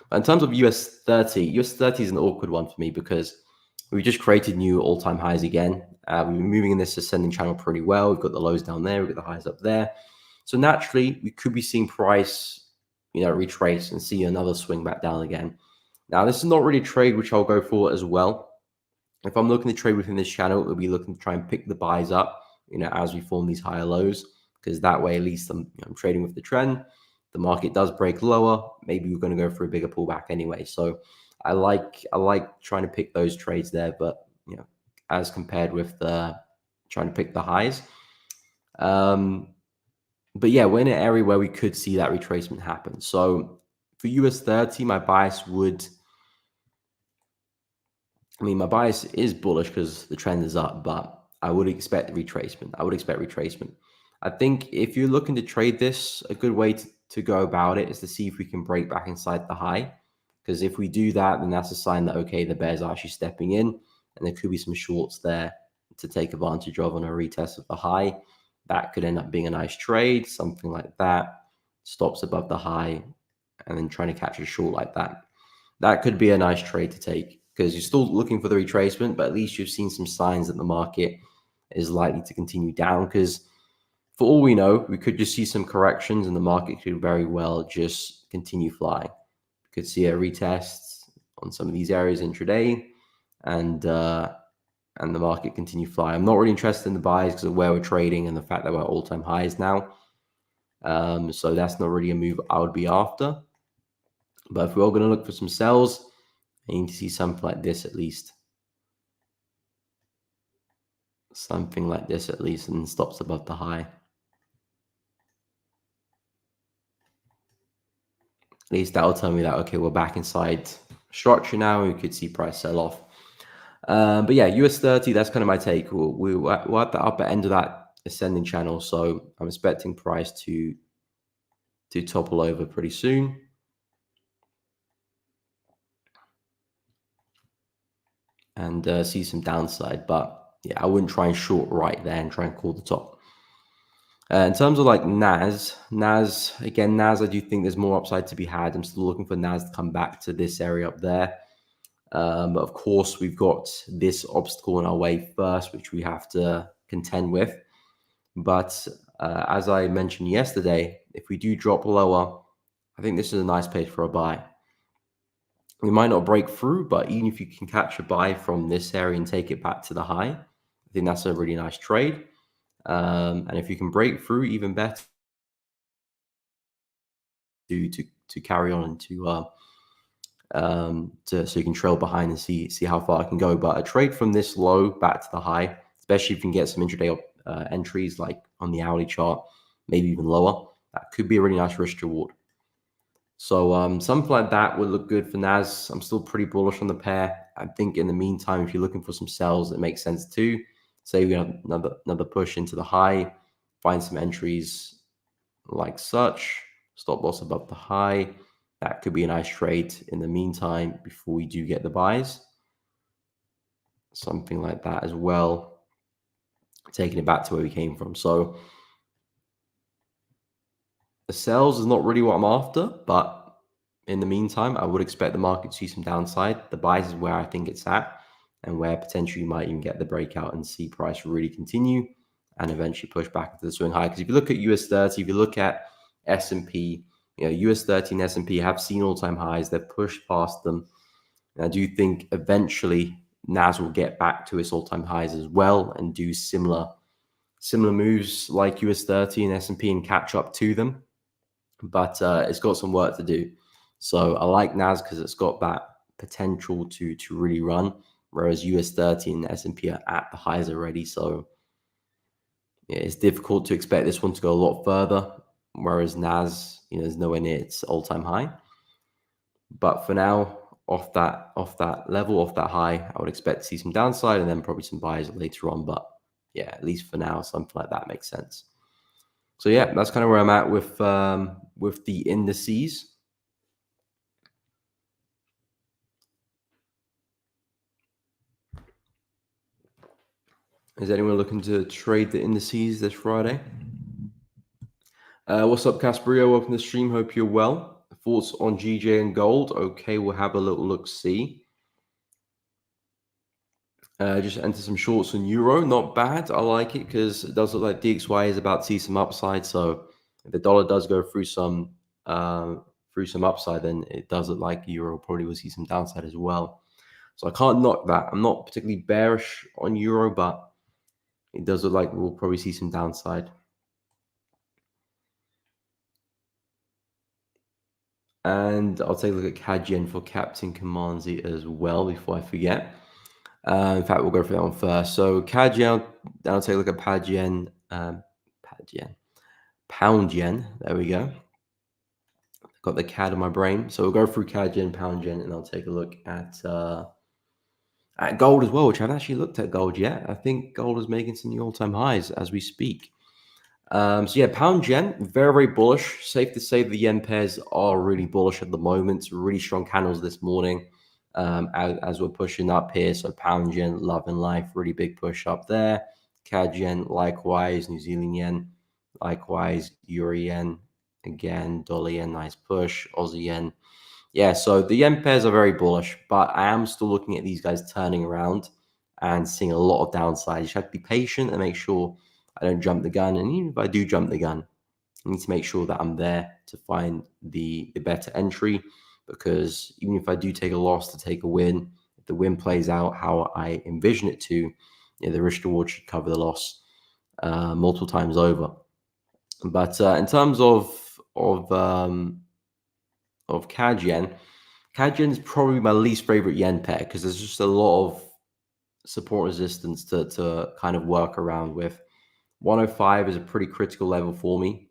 But in terms of US 30, US 30 is an awkward one for me because we just created new all-time highs again. We've been moving in this ascending channel pretty well. We've got the lows down there, we've got the highs up there. So naturally, we could be seeing price, retrace and see another swing back down again. Now, this is not really a trade which I'll go for as well. If I'm looking to trade within this channel, we'll be looking to try and pick the buys up, as we form these higher lows, because that way, at least I'm trading with the trend. The market does break lower, maybe we're going to go for a bigger pullback anyway. So I like trying to pick those trades there, but as compared with trying to pick the highs. But yeah, we're in an area where we could see that retracement happen. So for US 30, my bias is bullish because the trend is up, but I would expect retracement. I think if you're looking to trade this, a good way to go about it is to see if we can break back inside the high. Because if we do that, then that's a sign that, okay, the bears are actually stepping in, and there could be some shorts there to take advantage of on a retest of the high. That could end up being a nice trade, something like that. Stops above the high, and then trying to catch a short like that. That could be a nice trade to take because you're still looking for the retracement, but at least you've seen some signs that the market is likely to continue down. Because for all we know, we could just see some corrections and the market could very well just continue flying. We could see a retest on some of these areas intraday, and the market continue flying. I'm not really interested in the buys because of where we're trading and the fact that we're at all-time highs now. So that's not really a move I would be after. But if we're all going to look for some sells, I need to see something like this at least. Something like this at least, and stops above the high. At least that'll tell me that, okay, we're back inside structure now and we could see price sell off. But yeah, US 30, that's kind of my take. We're at the upper end of that ascending channel, so I'm expecting price to topple over pretty soon. And see some downside, but yeah, I wouldn't try and short right there and try and call the top. In terms of like NAS, I do think there's more upside to be had. I'm still looking for NAS to come back to this area up there. But of course, we've got this obstacle in our way first, which we have to contend with. But as I mentioned yesterday, if we do drop lower, I think this is a nice place for a buy. We might not break through, but even if you can catch a buy from this area and take it back to the high, I think that's a really nice trade. And if you can break through, even better to carry on into so you can trail behind and see how far I can go. But a trade from this low back to the high, especially if you can get some intraday entries like on the hourly chart, maybe even lower, that could be a really nice risk reward. So something like that would look good for NAS. I'm still pretty bullish on the pair. I think in the meantime, if you're looking for some sells, it makes sense too. Say we have another push into the high, find some entries like such, stop loss above the high. That could be a nice trade in the meantime before we do get the buys. Something like that as well. taking it back to where we came from. So the sells is not really what I'm after, but in the meantime, I would expect the market to see some downside. The buys is where I think it's at, and where potentially you might even get the breakout and see price really continue and eventually push back into the swing high. Because if you look at US 30, if you look at S&P, US 30 and S&P have seen all-time highs. They've pushed past them. And I do think eventually NAS will get back to its all-time highs as well and do similar moves like US 30 and S&P and catch up to them. But it's got some work to do. So I like NAS because it's got that potential to really run, whereas US 30 and S&P are at the highs already. So yeah, it's difficult to expect this one to go a lot further, whereas NAS, is nowhere near its all-time high. But for now, off that level, off that high, I would expect to see some downside and then probably some buys later on. But yeah, at least for now, something like that makes sense. So yeah, that's kind of where I'm at with the indices. Is anyone looking to trade the indices this Friday? What's up, Casperio? Welcome to the stream. Hope you're well. Thoughts on GJ and gold? Okay, we'll have a little look-see. Just enter some shorts on euro. Not bad. I like it because it does look like DXY is about to see some upside. So if the dollar does go through some upside, then it does look like euro probably will see some downside as well. So I can't knock that. I'm not particularly bearish on euro, but it does look like we'll probably see some downside. And I'll take a look at CAD Yen for Captain Commandsy as well before I forget. In fact, we'll go for that one first. So CAD Yen, then I'll take a look at Pound Yen. There we go. Got the CAD in my brain. So we'll go through CAD Yen, Pound Yen, and I'll take a look at gold as well, which I haven't actually looked at gold yet. I think gold is making some new all-time highs as we speak. So yeah, pound yen, very, very bullish. Safe to say the yen pairs are really bullish at the moment. Really strong candles this morning as we're pushing up here. So pound yen, love and life, really big push up there. CAD yen, likewise. New Zealand yen, likewise. Euro yen, again. Dollar yen, nice push. Aussie yen. Yeah, so the yen pairs are very bullish, but I am still looking at these guys turning around and seeing a lot of downside. You just have to be patient and make sure I don't jump the gun. And even if I do jump the gun, I need to make sure that I'm there to find the better entry, because even if I do take a loss to take a win, if the win plays out how I envision it to, the risk reward should cover the loss multiple times over. But in terms of CAD yen is probably my least favorite yen pair because there's just a lot of support resistance to kind of work around with. 105 is a pretty critical level for me,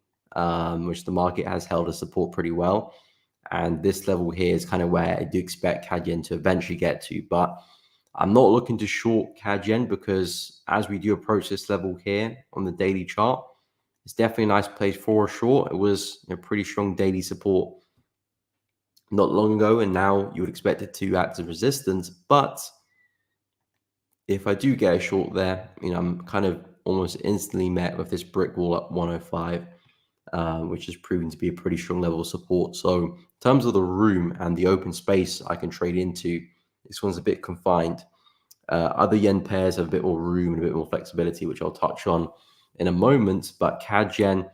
which the market has held as support pretty well. And this level here is kind of where I do expect CAD yen to eventually get to. But I'm not looking to short CAD yen because as we do approach this level here on the daily chart, it's definitely a nice place for a short. It was a pretty strong daily support not long ago, and now you would expect it to act as resistance. But if I do get a short there, I'm kind of almost instantly met with this brick wall at 105, which has proven to be a pretty strong level of support. So in terms of the room and the open space I can trade into, this one's a bit confined. Other yen pairs have a bit more room and a bit more flexibility, which I'll touch on in a moment. But CAD yen,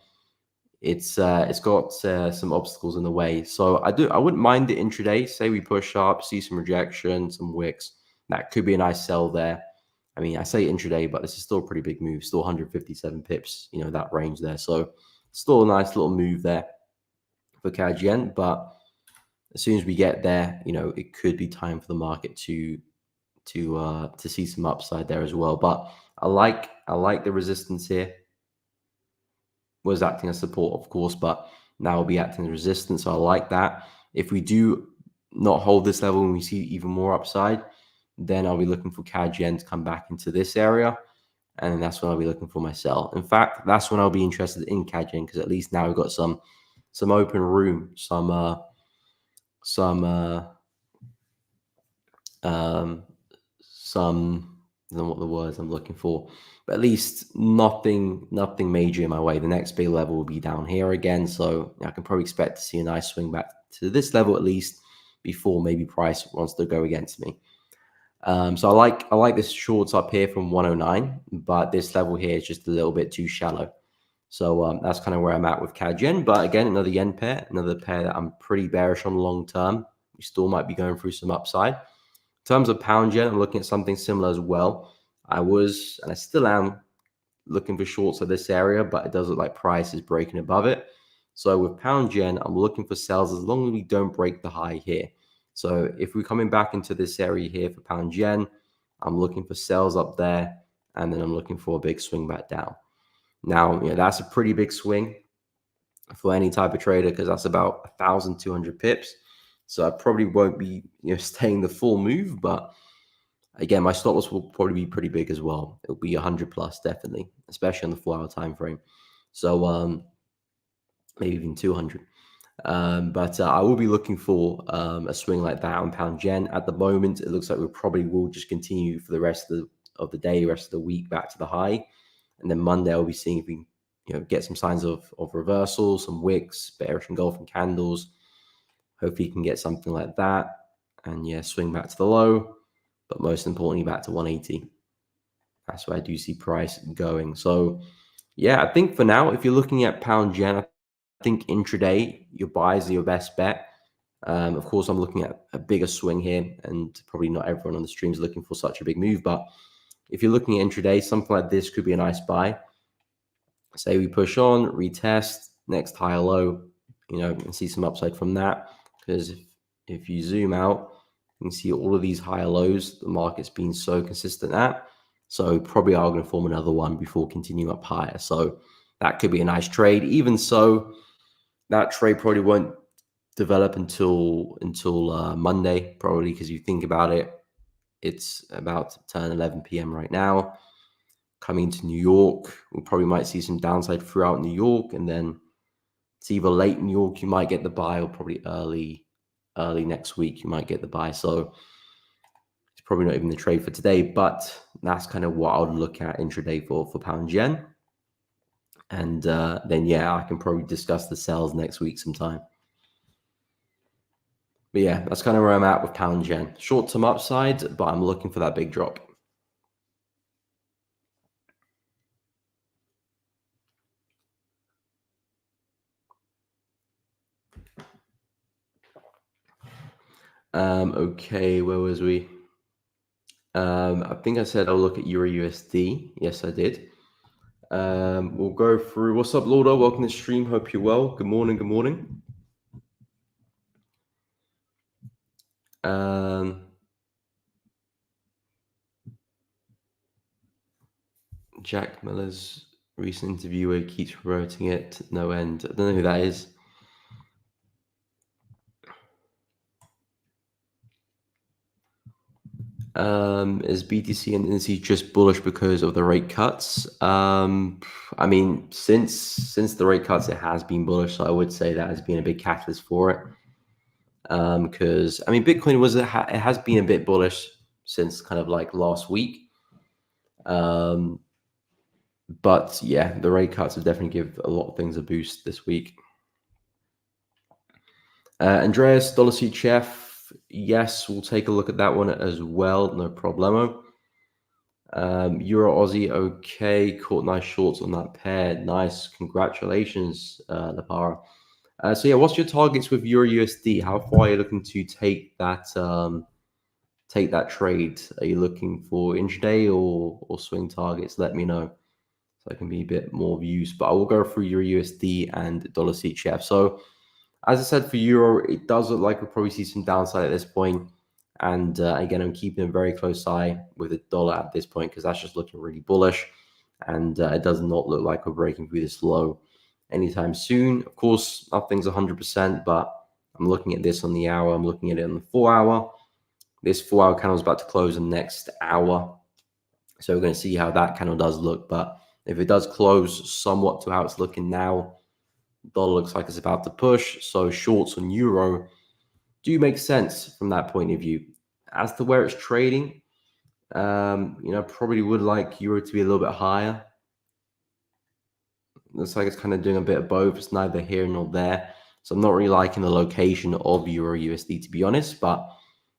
it's got some obstacles in the way. So I wouldn't mind it intraday. Say we push up, see some rejection, some wicks. That could be a nice sell there. I mean, I say intraday, but this is still a pretty big move. Still 157 pips, that range there. So still a nice little move there for CAD yen. But as soon as we get there, it could be time for the market to see some upside there as well. But I like the resistance here. Was acting as support, of course, but now will be acting as resistance. So I like that. If we do not hold this level and we see even more upside, then I'll be looking for CAD yen to come back into this area. And that's when I'll be looking for my sell. In fact, that's when I'll be interested in CAD yen because at least now we've got some open room, some than what the words I'm looking for. But at least nothing major in my way. The next big level will be down here again. So I can probably expect to see a nice swing back to this level at least before maybe price wants to go against me. So I like this shorts up here from 109, but this level here is just a little bit too shallow. So that's kind of where I'm at with CAD Yen. But again, another yen pair, another pair that I'm pretty bearish on long term. We still might be going through some upside. In terms of pound yen, I'm looking at something similar as well. I was, and I still am, looking for shorts at this area, but it does look like price is breaking above it. So with pound yen, I'm looking for sales as long as we don't break the high here. So if we're coming back into this area here for pound yen, I'm looking for sales up there, and then I'm looking for a big swing back down. Now, that's a pretty big swing for any type of trader because that's about 1,200 pips. So I probably won't be staying the full move, but again, my stop loss will probably be pretty big as well. It'll be 100 plus definitely, especially on the 4 hour time frame. So maybe even 200. But I will be looking for a swing like that on pound yen. At the moment, it looks like we probably will just continue for the rest of the day, rest of the week back to the high. And then Monday, I'll be seeing if we get some signs of reversal, some wicks, bearish engulfing candles. Hopefully you can get something like that. And yeah, swing back to the low, but most importantly, back to 180. That's where I do see price going. So yeah, I think for now, if you're looking at pound yen, I think intraday, your buys are your best bet. Of course, I'm looking at a bigger swing here, and probably not everyone on the stream is looking for such a big move. But if you're looking at intraday, something like this could be a nice buy. Say we push on, retest, next higher low, and see some upside from that. Because if you zoom out, you can see all of these higher lows the market's been so consistent at. So probably are going to form another one before continuing up higher. So that could be a nice trade. Even so, that trade probably won't develop until Monday, probably, because you think about it, it's about to turn 11 p.m. right now. Coming to New York, we probably might see some downside throughout New York, and then it's either late New York, you might get the buy, or probably early next week, you might get the buy. So it's probably not even the trade for today, but that's kind of what I would look at intraday for pound yen. And then, yeah, I can probably discuss the sales next week sometime. But yeah, that's kind of where I'm at with pound yen. Short-term upside, but I'm looking for that big drop. Okay, where was we? I think I said I'll look at Euro USD. Yes, I did. We'll go through. What's up, Lordo? Welcome to the stream. Hope you're well. Good morning. Good morning. Jack Miller's recent interview where he keeps promoting it to no end. I don't know who that is. Is BTC and NC just bullish because of the rate cuts? I mean, since the rate cuts, it has been bullish. So I would say that has been a big catalyst for it. Because I mean, Bitcoin it has been a bit bullish since kind of like last week. But yeah, the rate cuts have definitely give a lot of things a boost this week. Andreas Dollarseed Chef, yes, we'll take a look at that one as well. No problemo. Euro Aussie, okay. Caught nice shorts on that pair. Nice, congratulations, Lapara. So yeah, what's your targets with Euro USD? How far are you looking to take that trade? Are you looking for intraday or swing targets? Let me know so I can be a bit more of use. But I will go through Euro USD and Dollar CHF. So as I said, for Euro, it does look like we'll probably see some downside at this point. And again, I'm keeping a very close eye with the dollar at this point because that's just looking really bullish. And it does not look like we're breaking through this low anytime soon. Of course, nothing's 100%, but I'm looking at this on the hour. I'm looking at it on the 4 hour. This 4 hour candle is about to close in the next hour. So we're going to see how that candle does look. But if it does close somewhat to how it's looking now, dollar looks like it's about to push. So shorts on euro do make sense from that point of view. As to where it's trading, Probably would like euro to be a little bit higher. Looks like it's kind of doing a bit of both. It's neither here nor there. So I'm not really liking the location of euro USD, to be honest. But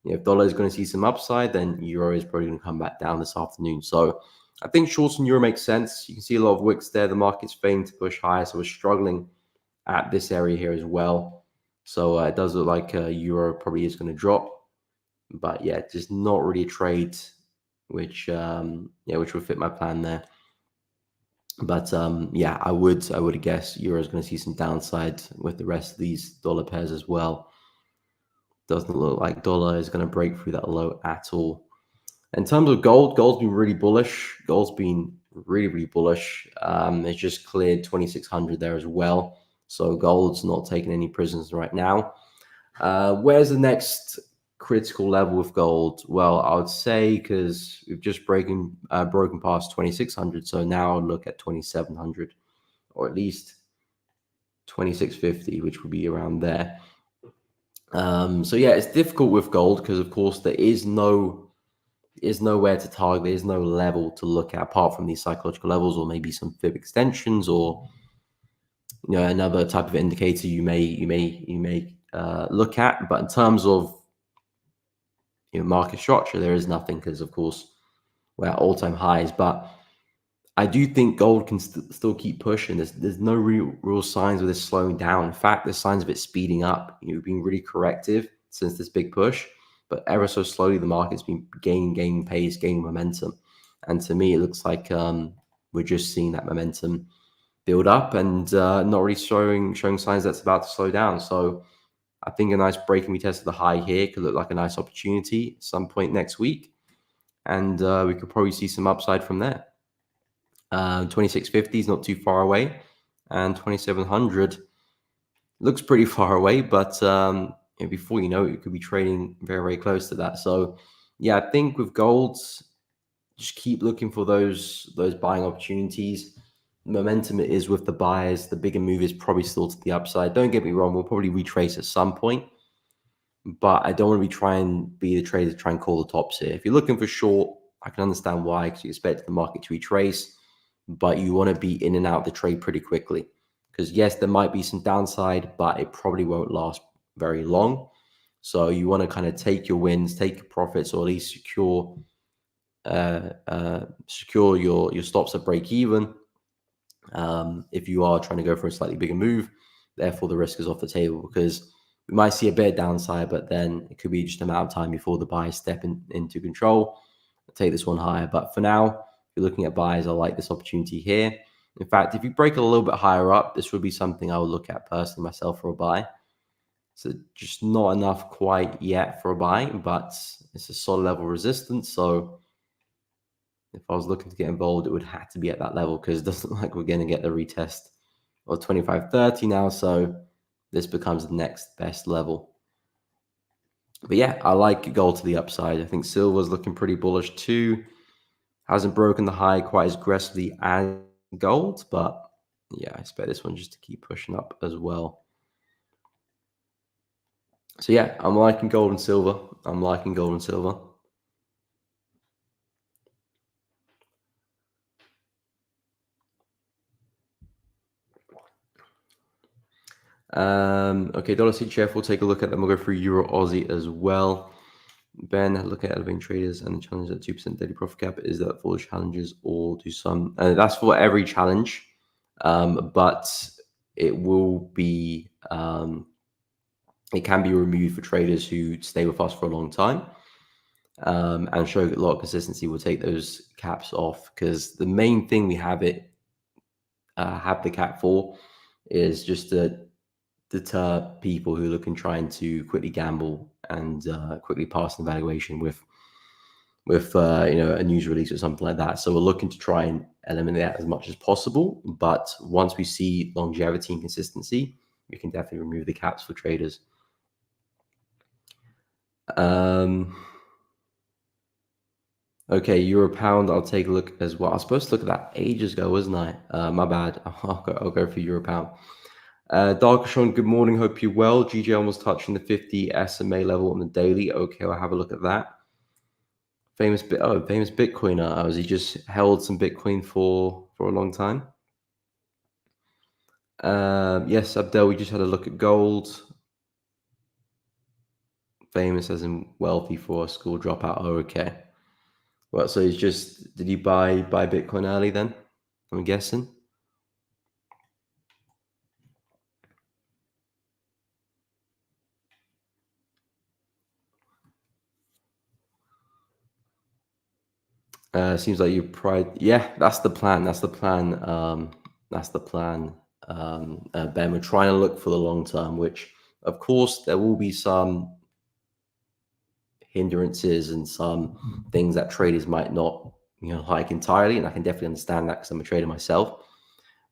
if dollar is going to see some upside, then euro is probably going to come back down this afternoon. So I think shorts on euro makes sense. You can see a lot of wicks there. The market's failing to push higher, so we're struggling at this area here as well. So it does look like euro probably is going to drop. But yeah, just not really a trade which which would fit my plan there. But yeah, I would guess euro is going to see some downside with the rest of these dollar pairs as well. Doesn't look like dollar is going to break through that low at all. In terms of gold, gold's been really bullish. Gold's been really, really bullish. It's just cleared 2,600 there as well. So gold's not taking any prisoners right now. Where's the next critical level with gold? Well, I would say because we've just broken past 2,600, so now I'll look at 2,700 or at least 2,650, which would be around there. So yeah, it's difficult with gold because of course there is nowhere to target. There is no level to look at apart from these psychological levels, or maybe some fib extensions, or another type of indicator you may look at. But in terms of market structure, there is nothing because of course we're at all-time highs. But I do think gold can still keep pushing. There's no real signs of this slowing down. In fact, there's signs of it speeding up. You've been really corrective since this big push, but ever so slowly the market's been gaining pace, gaining momentum. And to me, it looks like we're just seeing that momentum build up and not really showing signs that's about to slow down. So I think a nice break and retest of the high here could look like a nice opportunity at some point next week. And we could probably see some upside from there. 2650 is not too far away, and 2700 looks pretty far away, but before you know it, you could be trading very, very close to that. So yeah, I think with gold, just keep looking for those buying opportunities. Momentum is with the buyers. The bigger move is probably still to the upside. Don't get me wrong, we'll probably retrace at some point, but I don't want to try and be the trader to try and call the tops here. If you're looking for short, I can understand why, because you expect the market to retrace, but you want to be in and out the trade pretty quickly. Because yes, there might be some downside, but it probably won't last very long. So you want to kind of take your wins, take your profits, or at least secure your stops at break even. If you are trying to go for a slightly bigger move, therefore the risk is off the table, because we might see a bit of downside, but then it could be just a matter of time before the buyers step into control, take this one higher. But for now, if you're looking at buys, I like this opportunity here. In fact, if you break it a little bit higher up, this would be something I would look at personally myself for a buy. So just not enough quite yet for a buy, but it's a solid level of resistance. So if I was looking to get involved, it would have to be at that level, because it doesn't look like we're going to get the retest of 25.30 now. So this becomes the next best level. But yeah, I like gold to the upside. I think silver's looking pretty bullish too. Hasn't broken the high quite as aggressively as gold, but yeah, I expect this one just to keep pushing up as well. So yeah, I'm liking gold and silver. Okay, dollar CHF, we'll take a look at them. We'll go through Euro Aussie as well. Ben, look at elevating traders and the challenge at 2% daily profit cap. Is that for challenges or do some? That's for every challenge, but it will be. It can be removed for traders who stay with us for a long time and show a lot of consistency. We'll take those caps off, because the main thing we have the cap for is just to deter people who are looking, trying to quickly gamble and quickly pass an evaluation with a news release or something like that. So we're looking to try and eliminate that as much as possible. But once we see longevity and consistency, we can definitely remove the caps for traders. Okay, euro pound, I'll take a look as well. I was supposed to look at that ages ago, wasn't I? My bad. I'll go for euro pound. Darkshon, good morning. Hope you're well. GJ almost touching the 50 SMA level on the daily. Okay, I'll have a look at that. Famous Bitcoiner. Was he just held some Bitcoin for a long time? Yes, Abdel. We just had a look at gold. Famous as in wealthy for a school dropout. Oh, okay. Well, so he's just did he buy Bitcoin early then? I'm guessing. Seems like you pride. Yeah, that's the plan. That's the plan. That's the plan. Ben, we're trying to look for the long term, which of course there will be some hindrances and some things that traders might not, like entirely, and I can definitely understand that because I'm a trader myself.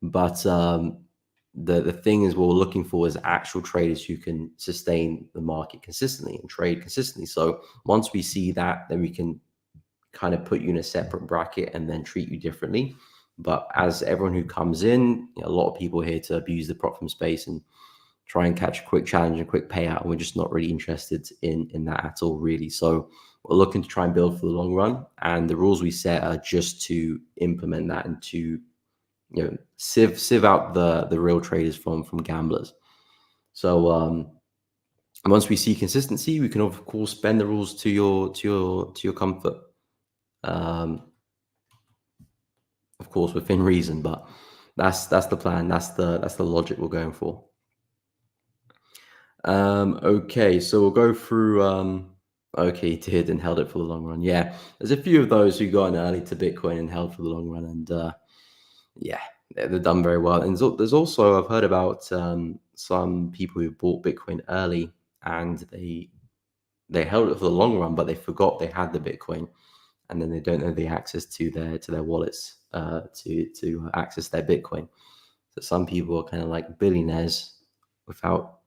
But the thing is, what we're looking for is actual traders who can sustain the market consistently and trade consistently. So once we see that, then we can kind of put you in a separate bracket and then treat you differently. But as everyone who comes in, a lot of people here to abuse the prop firm space and try and catch a quick challenge and quick payout. And we're just not really interested in that at all, really. So we're looking to try and build for the long run. And the rules we set are just to implement that and to sieve out the real traders from gamblers. So once we see consistency, we can of course bend the rules to your comfort. Of course, within reason, but that's the plan. That's the logic we're going for. Okay, so we'll go through. Okay, did and held it for the long run. Yeah, there's a few of those who got in early to Bitcoin and held for the long run, and yeah, they've done very well. And there's also I've heard about some people who bought Bitcoin early and they held it for the long run, but they forgot they had the Bitcoin, and then they don't know the access to their wallets to access their Bitcoin. So some people are kind of like billionaires without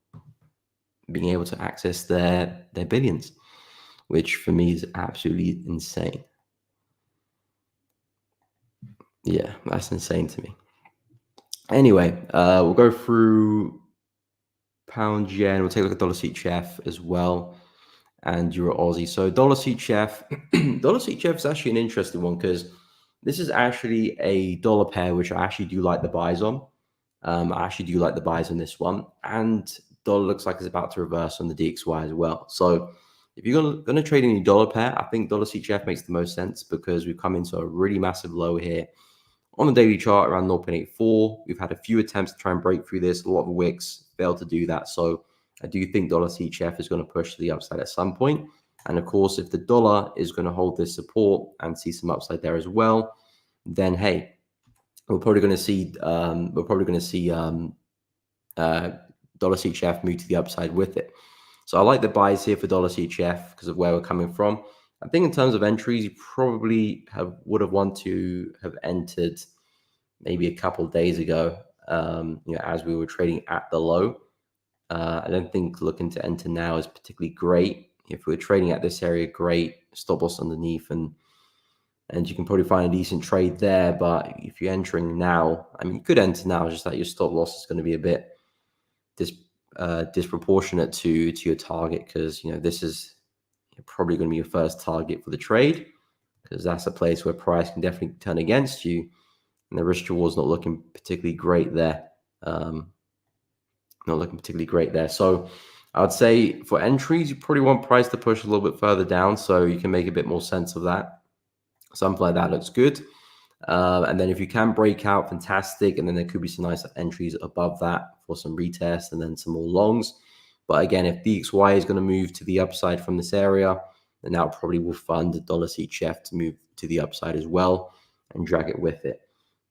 being able to access their billions, which for me is absolutely insane. Yeah, that's insane to me. Anyway, we'll go through pound yen. We'll take a look at dollar CHF as well, and Euro Aussie. So dollar CHF, dollar CHF is actually an interesting one because this is actually a dollar pair, which I actually do like the buys on. I actually do like the buys on this one, and dollar looks like it's about to reverse on the DXY as well. So if you're going to trade any dollar pair, I think dollar CHF makes the most sense because we've come into a really massive low here on the daily chart around 0.84. We've had a few attempts to try and break through this. A lot of wicks failed to do that. So I do think dollar CHF is going to push to the upside at some point. And of course, if the dollar is going to hold this support and see some upside there as well, then hey, we're probably going to see dollar CHF move to the upside with it. So I like the buys here for dollar CHF because of where we're coming from. I think in terms of entries, you probably would have want to have entered maybe a couple of days ago, as we were trading at the low. I don't think looking to enter now is particularly great. If we're trading at this area, great. Stop loss underneath, and you can probably find a decent trade there. But if you're entering now, I mean, you could enter now, just that your stop loss is going to be a bit disproportionate to your target because this is probably going to be your first target for the trade because that's a place where price can definitely turn against you, and the risk reward's not looking particularly great there. So I would say for entries, you probably want price to push a little bit further down so you can make a bit more sense of that. Something like that looks good. And then if you can break out, fantastic. And then there could be some nice entries above that for some retest and then some more longs. But again, if DXY is going to move to the upside from this area, then that probably will fund the dollar CHF to move to the upside as well and drag it with it.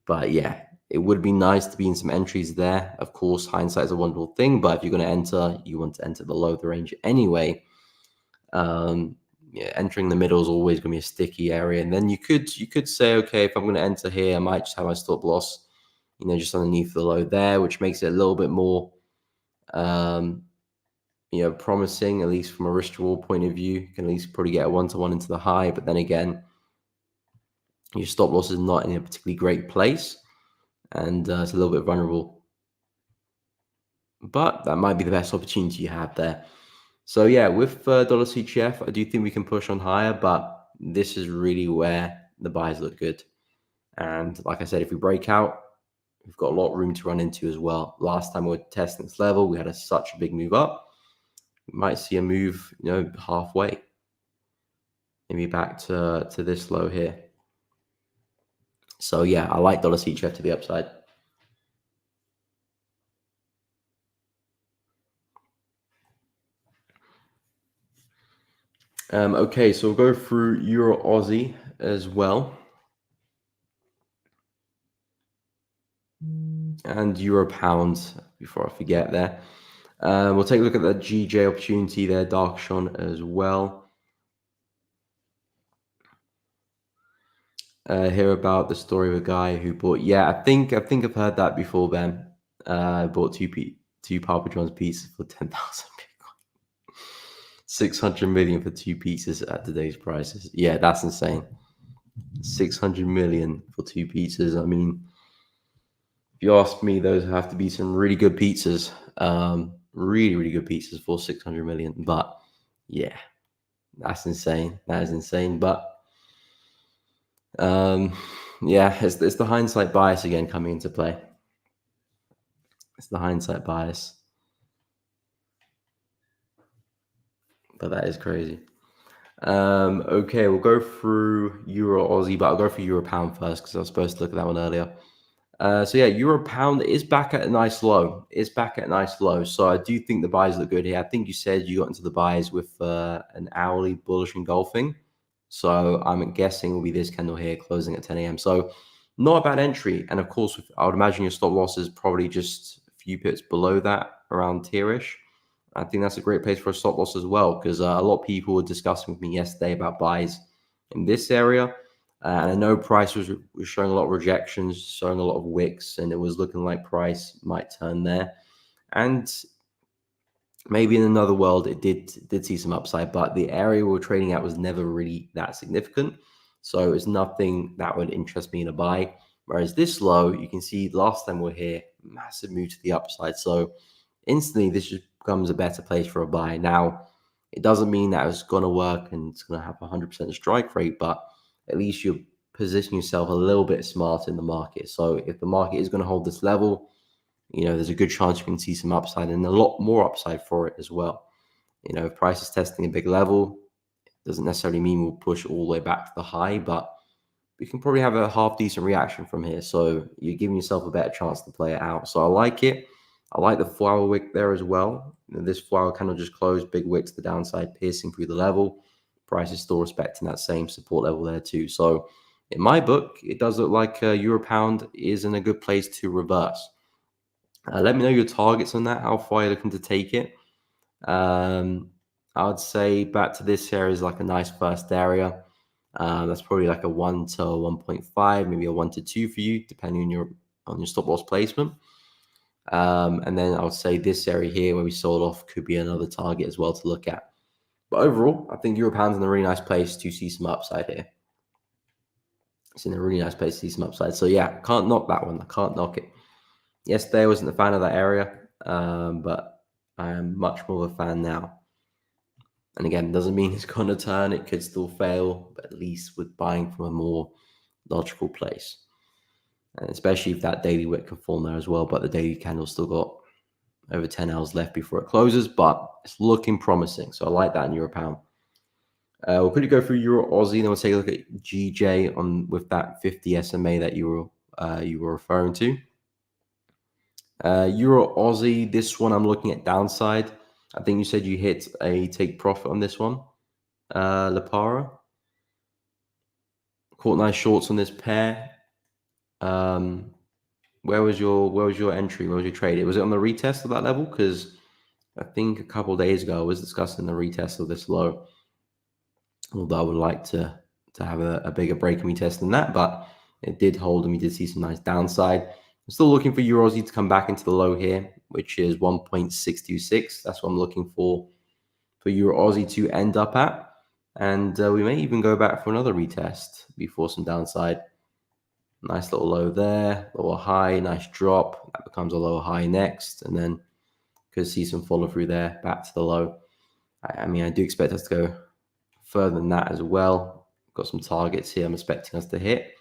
But yeah, it would be nice to be in some entries there. Of course, hindsight is a wonderful thing, but if you're going to enter, you want to enter below the range anyway. Entering the middle is always going to be a sticky area, and then you could say, okay, if I'm going to enter here, I might just have my stop loss, just underneath the low there, which makes it a little bit more, promising, at least from a risk reward point of view. You can at least probably get a 1-to-1 into the high, but then again, your stop loss is not in a particularly great place, and it's a little bit vulnerable. But that might be the best opportunity you have there. So yeah, with dollar CHF, I do think we can push on higher, but this is really where the buys look good. And like I said, if we break out, we've got a lot of room to run into as well. Last time we were testing this level, we had such a big move up. We might see a move, halfway, maybe back to this low here. So yeah, I like dollar CHF to the upside. Okay, so we'll go through Euro Aussie as well. And Euro Pound, before I forget there. We'll take a look at the GJ opportunity there, Darkshon as well. Hear about the story of a guy who bought, I think I've heard that before, Ben. Bought two Papa John's pizzas for 10,000 Bitcoin. 600 million for two pizzas at today's prices. Yeah, that's insane. 600 million for two pizzas. I mean, if you ask me, those have to be some really good pizzas. Really, really good pizzas for 600 million. But yeah, that's insane. That is insane. But it's the hindsight bias again coming into play. It's the hindsight bias. But that is crazy. Okay, we'll go through Euro Aussie, but I'll go for Euro Pound first because I was supposed to look at that one earlier. Euro Pound is back at a nice low. It's back at a nice low. So I do think the buys look good here. I think you said you got into the buys with an hourly bullish engulfing. So I'm guessing it will be this candle here closing at 10 a.m. So not a bad entry. And of course, I would imagine your stop loss is probably just a few pips below that, around tierish. I think that's a great place for a stop loss as well, because a lot of people were discussing with me yesterday about buys in this area. And I know price was showing a lot of rejections, showing a lot of wicks, and it was looking like price might turn there. And maybe in another world, it did see some upside, but the area we were trading at was never really that significant. So it's nothing that would interest me in a buy. Whereas this low, you can see last time we were here, massive move to the upside. So instantly, this just becomes a better place for a buy. Now, it doesn't mean that it's going to work and it's going to have 100% strike rate, but at least you position yourself a little bit smarter in the market. So if the market is going to hold this level, there's a good chance you can see some upside and a lot more upside for it as well. If price is testing a big level, it doesn't necessarily mean we'll push all the way back to the high, but we can probably have a half decent reaction from here. So you're giving yourself a better chance to play it out. So I like it. I like the 4-hour wick there as well. This 4-hour candle just closed, big wick to the downside, piercing through the level. Price is still respecting that same support level there too. So in my book, it does look like Euro Pound is in a good place to reverse. Let me know your targets on that, how far you're looking to take it. I would say back to this area is like a nice first area. That's probably like a 1 to 1.5, maybe a 1 to 2 for you, depending on your stop loss placement. And then I would say this area here where we sold off could be another target as well to look at. But overall, I think Euro Pound's in a really nice place to see some upside here. It's in a really nice place to see some upside. So yeah, can't knock that one. I can't knock it. Yesterday I wasn't a fan of that area, but I am much more of a fan now. And again, doesn't mean it's going to turn. It could still fail, but at least with buying from a more logical place. And especially if that daily wick can form there as well. But the daily candle's still got over 10 hours left before it closes, but it's looking promising. So I like that in Euro Pound. We'll quickly go through Euro Aussie, then we'll take a look at GJ with that 50 SMA that you were referring to. Euro Aussie, this one I'm looking at downside. I think you said you hit a take profit on this one. Lapara. Caught nice shorts on this pair. Where was your entry? Where was your trade? Was it on the retest of that level? Because I think a couple of days ago I was discussing the retest of this low. Although I would like to have a bigger break and retest than that, but it did hold and we did see some nice downside. I'm still looking for Euro Aussie to come back into the low here, which is 1.626. That's what I'm looking for Euro Aussie to end up at. And we may even go back for another retest before some downside. Nice little low there, lower high, nice drop. That becomes a lower high next. And then could see some follow through there, back to the low. I mean, I do expect us to go further than that as well. Got some targets here I'm expecting us to hit,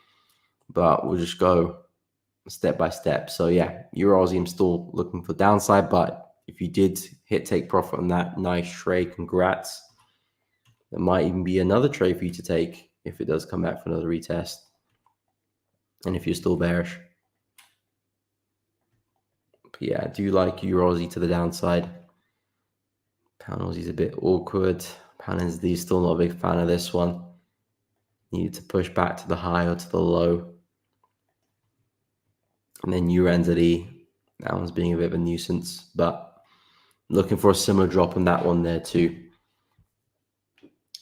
but we'll just go step by step. So yeah, Euro Aussie, I'm still looking for downside, but if you did hit take profit on that, nice trade, congrats. There might even be another trade for you to take if it does come back for another retest. And if you're still bearish. But yeah, I do like Euro Aussie to the downside. Pound Aussie's a bit awkward. Pound NZD still not a big fan of this one. Needed to push back to the high or to the low. And then Euro NZD, that one's being a bit of a nuisance, but looking for a similar drop on that one there too.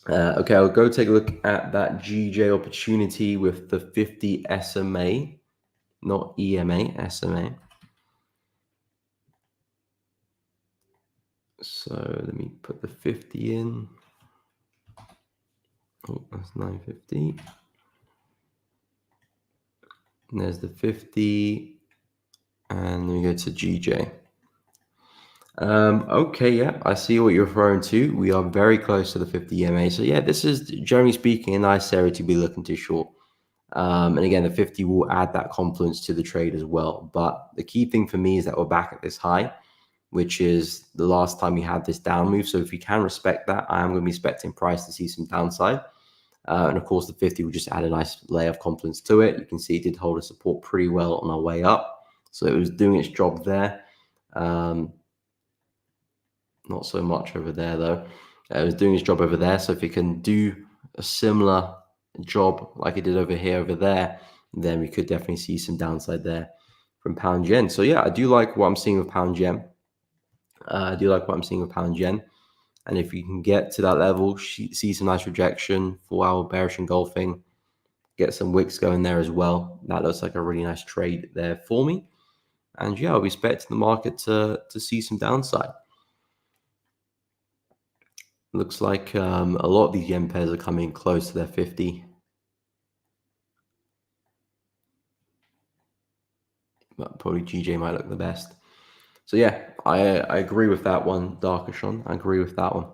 Okay, I'll go take a look at that GJ opportunity with the 50 SMA, not EMA, SMA. So let me put the 50 in. Oh, that's 950. And there's the 50. And then we go to GJ. Okay, yeah, I see what you're referring to. We are very close to the 50 EMA. So yeah, this is, generally speaking, a nice area to be looking to short. And again, the 50 will add that confluence to the trade as well. But the key thing for me is that we're back at this high, which is the last time we had this down move. So if we can respect that, I am going to be expecting price to see some downside. And of course, the 50 will just add a nice layer of confidence to it. You can see it did hold a support pretty well on our way up. So it was doing its job there. Not so much over there, though. It was doing its job over there. So if it can do a similar job like it did over there, then we could definitely see some downside there from pound yen. So yeah, I do like what I'm seeing with pound yen. And if you can get to that level, see some nice rejection, 4-hour bearish engulfing, get some wicks going there as well. That looks like a really nice trade there for me. And yeah, I'll be expecting the market to see some downside. Looks like a lot of these yen pairs are coming close to their 50. But probably GJ might look the best. So yeah, I agree with that one, Darkashon. I agree with that one.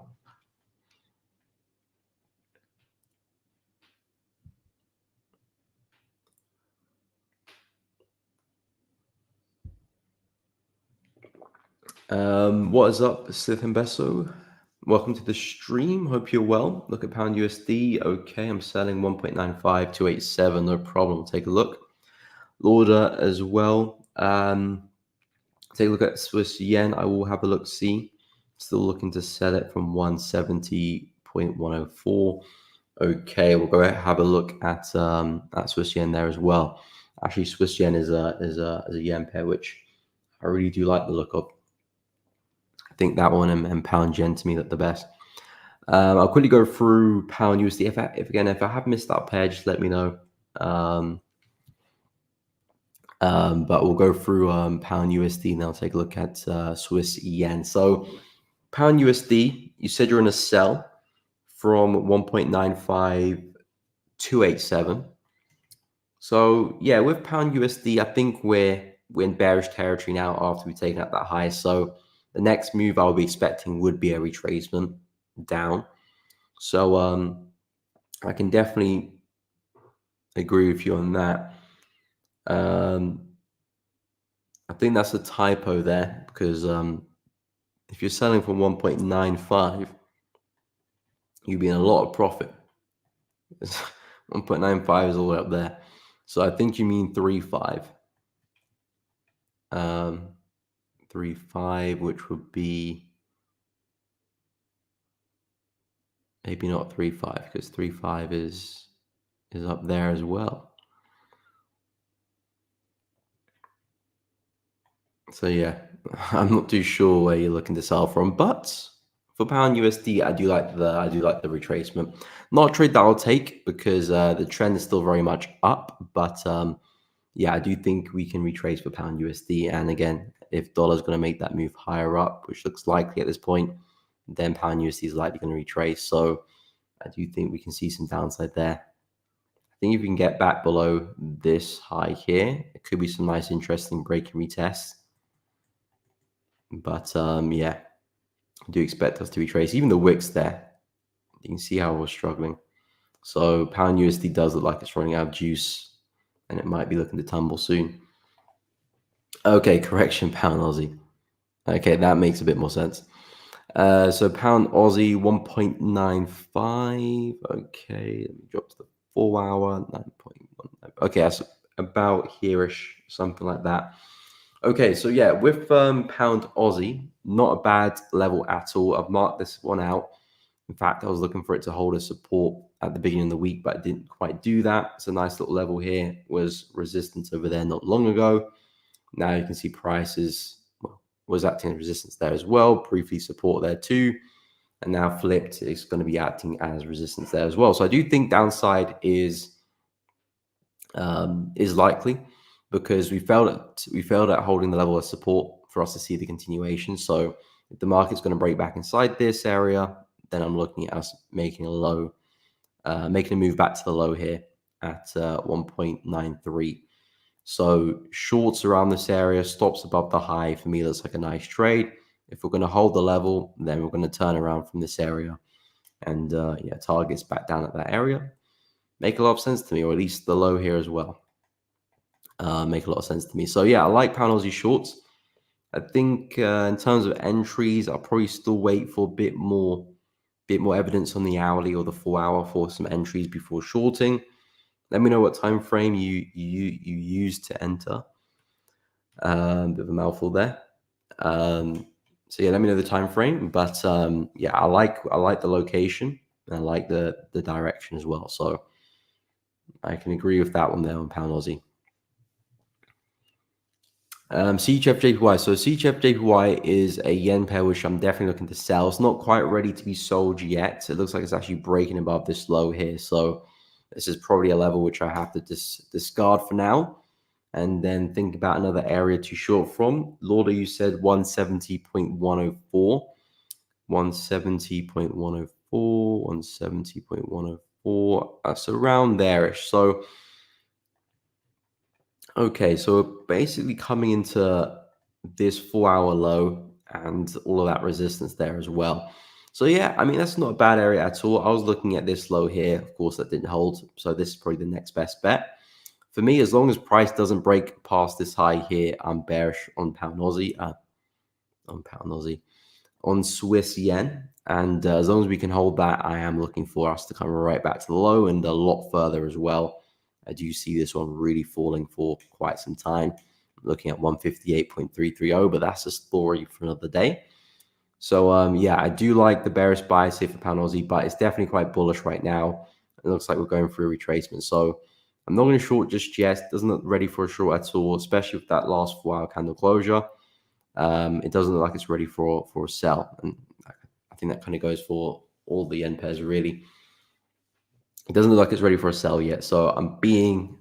What is up, Sith and Besso? Welcome to the stream. Hope you're well. Look at pound USD. Okay, I'm selling 1.95287. No problem. Take a look. Order as well. Take a look at Swiss yen. I will have a look. See, still looking to sell it from 170.104. Okay, we'll go ahead and have a look at Swiss yen there as well. Actually, Swiss yen is a yen pair which I really do like the look of. I think that one and pound yen to me look the best. I'll quickly go through pound USD. If I have missed that pair, just let me know. But we'll go through pound USD and I'll take a look at Swiss yen. So pound USD, you said you're in a sell from 1.95287. So yeah, with pound USD, I think we're in bearish territory now after we've taken out that high. So the next move I'll be expecting would be a retracement down. So I can definitely agree with you on that. I think that's a typo there because if you're selling from 1.95, you'd be in a lot of profit. 1.95 is all the way up there. So I think you mean 3.5. 3.5, which would be maybe not 3.5 because 3.5 is up there as well. So yeah, I'm not too sure where you're looking to sell from, but for pound USD, I do like the retracement. Not a trade that I'll take because the trend is still very much up, but yeah, I do think we can retrace for pound USD. And again, if dollar's going to make that move higher up, which looks likely at this point, then pound USD is likely going to retrace. So I do think we can see some downside there. I think if we can get back below this high here, it could be some nice, interesting break and retest. But yeah, I do expect us to retrace. Even the wicks there, you can see how we're struggling. So pound USD does look like it's running out of juice, and it might be looking to tumble soon. Okay, correction, pound Aussie. Okay, that makes a bit more sense. So pound Aussie 1.95. Okay, let me drop to the 4 hour 9.1. Okay, that's about here-ish, something like that. Okay, so yeah, with pound Aussie, not a bad level at all. I've marked this one out. In fact, I was looking for it to hold a support at the beginning of the week, but it didn't quite do that. It's a nice little level here. Was resistance over there not long ago. Now you can see prices was acting as resistance there as well. Briefly support there too. And now flipped, it's going to be acting as resistance there as well. So I do think downside is likely because we failed at holding the level of support for us to see the continuation. So if the market's going to break back inside this area, then I'm looking at us making a low, making a move back to the low here at 1.93. So shorts around this area, stops above the high, for me looks like a nice trade. If we're going to hold the level, then we're going to turn around from this area and yeah, targets back down at that area. Make a lot of sense to me, or at least the low here as well. Make a lot of sense to me. So yeah, I like pound Aussie shorts. I think in terms of entries, I'll probably still wait for a bit more evidence on the hourly or the 4 hour for some entries before shorting. Let me know what time frame you use to enter. Bit of a mouthful there. So yeah, let me know the time frame. But yeah, I like the location and I like the direction as well. So I can agree with that one there on pound Aussie. CHF JPY. So CHF JPY is a yen pair which I'm definitely looking to sell. It's not quite ready to be sold yet. It looks like it's actually breaking above this low here. So this is probably a level which I have to discard for now, and then think about another area to short from. Lauder, you said 170.104, 170.104, 170.104. That's around there-ish. So okay, so we're basically coming into this 4 hour low and all of that resistance there as well. So yeah, I mean, that's not a bad area at all. I was looking at this low here. Of course, that didn't hold. So this is probably the next best bet. For me, as long as price doesn't break past this high here, I'm bearish on pound Aussie, on Swiss yen. And as long as we can hold that, I am looking for us to come right back to the low and a lot further as well. I do see this one really falling for quite some time. I'm looking at 158.330, but that's a story for another day. So yeah, I do like the bearish bias here for pound Aussie, but it's definitely quite bullish right now. It looks like we're going through a retracement. So I'm not going to short just yet. It doesn't look ready for a short at all, especially with that last 4 hour candle closure. It doesn't look like it's ready for a sell. And I think that kind of goes for all the yen pairs really. It doesn't look like it's ready for a sell yet. So I'm being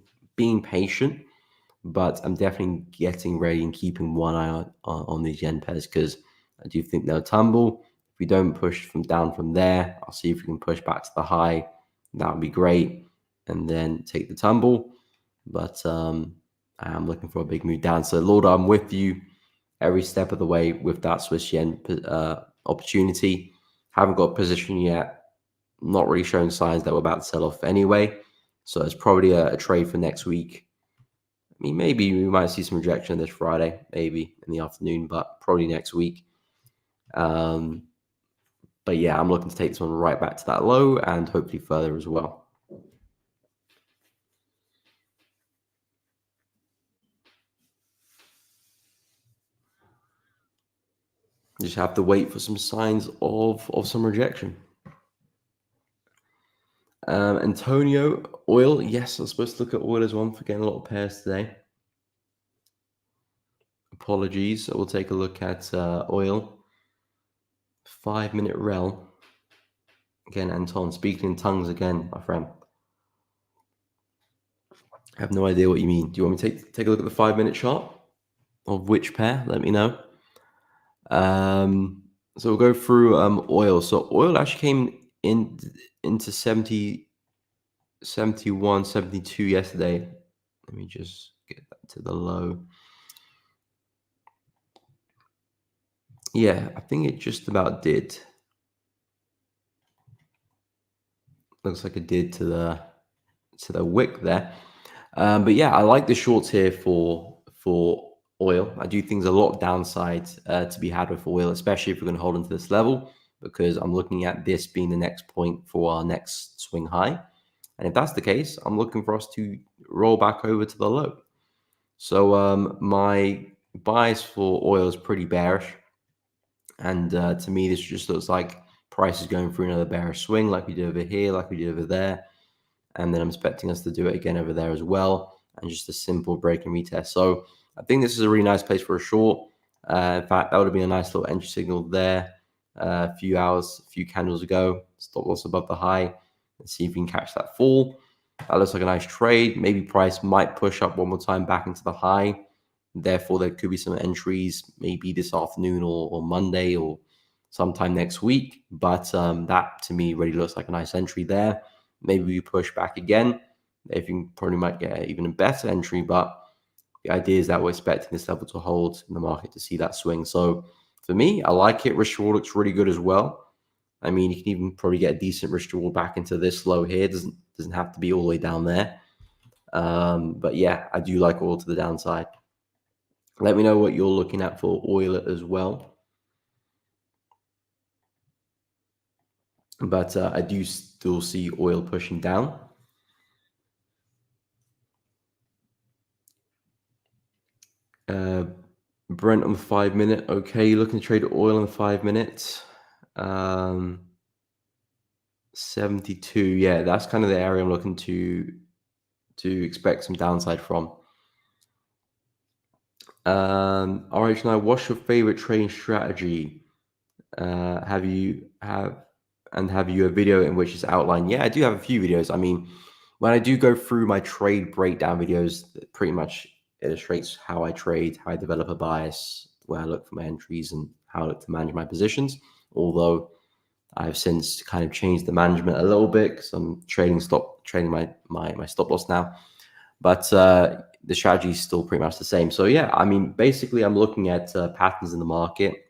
patient, but I'm definitely getting ready and keeping one eye on these yen pairs because I do think they'll tumble. If we don't push down from there, I'll see if we can push back to the high. That would be great. And then take the tumble. But I am looking for a big move down. So Lord, I'm with you every step of the way with that Swiss yen opportunity. Haven't got a position yet. Not really showing signs that we're about to sell off anyway. So it's probably a trade for next week. I mean, maybe we might see some rejection this Friday, maybe in the afternoon, but probably next week. But yeah, I'm looking to take this one right back to that low and hopefully further as well. Just have to wait for some signs of some rejection. Antonio, oil. Yes, I was supposed to look at oil as well. I'm forgetting a lot of pairs today. Apologies. We'll take a look at oil. 5 minute rel. Again, Anton, speaking in tongues again, my friend. I have no idea what you mean. Do you want me to take a look at the 5 minute chart of which pair? Let me know. So we'll go through oil. So oil actually came into 70, 71, 72 yesterday. Let me just get that to the low. Yeah, I think it just about did. looks like it did to the wick there. But yeah, I like the shorts here for oil. I do think there's a lot of downside to be had with oil, especially if we're going to hold into this level, because I'm looking at this being the next point for our next swing high. And if that's the case, I'm looking for us to roll back over to the low. So my bias for oil is pretty bearish. And to me, this just looks like price is going through another bearish swing like we did over here, like we did over there. And then I'm expecting us to do it again over there as well. And just a simple break and retest. So I think this is a really nice place for a short. In fact, that would have been a nice little entry signal there a few hours, a few candles ago. Stop loss above the high. Let's see if we can catch that fall. That looks like a nice trade. Maybe price might push up one more time back into the high. Therefore, there could be some entries maybe this afternoon or Monday or sometime next week. But that to me really looks like a nice entry there. Maybe we push back again. If you probably might get even a better entry, but the idea is that we're expecting this level to hold in the market to see that swing. So for me, I like it. Risk reward looks really good as well. I mean, you can even probably get a decent risk reward back into this low here. Doesn't have to be all the way down there. But yeah, I do like oil to the downside. Let me know what you're looking at for oil as well. But I do still see oil pushing down. Brent on the 5 minute. Okay, looking to trade oil on the 5 minutes. 72. Yeah, that's kind of the area I'm looking to expect some downside from. RH9, what's your favorite trading strategy? Have you a video in which it's outlined? Yeah, I do have a few videos. I mean, when I do go through my trade breakdown videos, it pretty much illustrates how I trade, how I develop a bias, where I look for my entries, and how I look to manage my positions. Although I've since kind of changed the management a little bit because I'm trading my stop loss now. But the strategy is still pretty much the same. So yeah, I mean, basically, I'm looking at patterns in the market.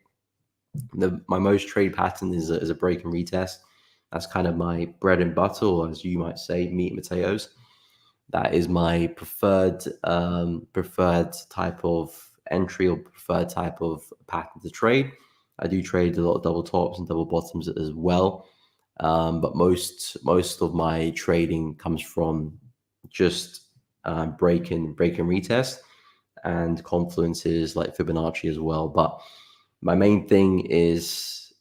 My most trade pattern is a break and retest. That's kind of my bread and butter, or as you might say, meat and potatoes. That is my preferred type of entry or preferred type of pattern to trade. I do trade a lot of double tops and double bottoms as well, but most of my trading comes from just break and retest and confluences like Fibonacci as well. But my main thing is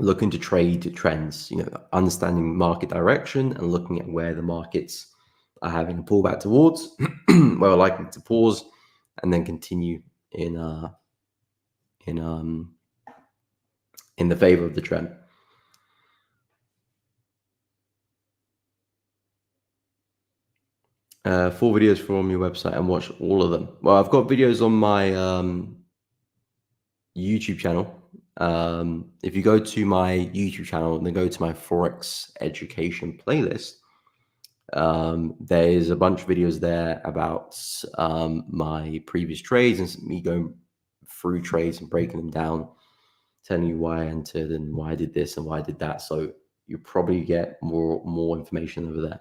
looking to trade trends, understanding market direction and looking at where the markets are having a pullback towards, where I like to pause and then continue in the favor of the trend. Four videos from your website and watch all of them. Well, I've got videos on my YouTube channel. If you go to my YouTube channel and then go to my Forex education playlist, there's a bunch of videos there about my previous trades and me going through trades and breaking them down, telling you why I entered and why I did this and why I did that. So you probably get more information over there.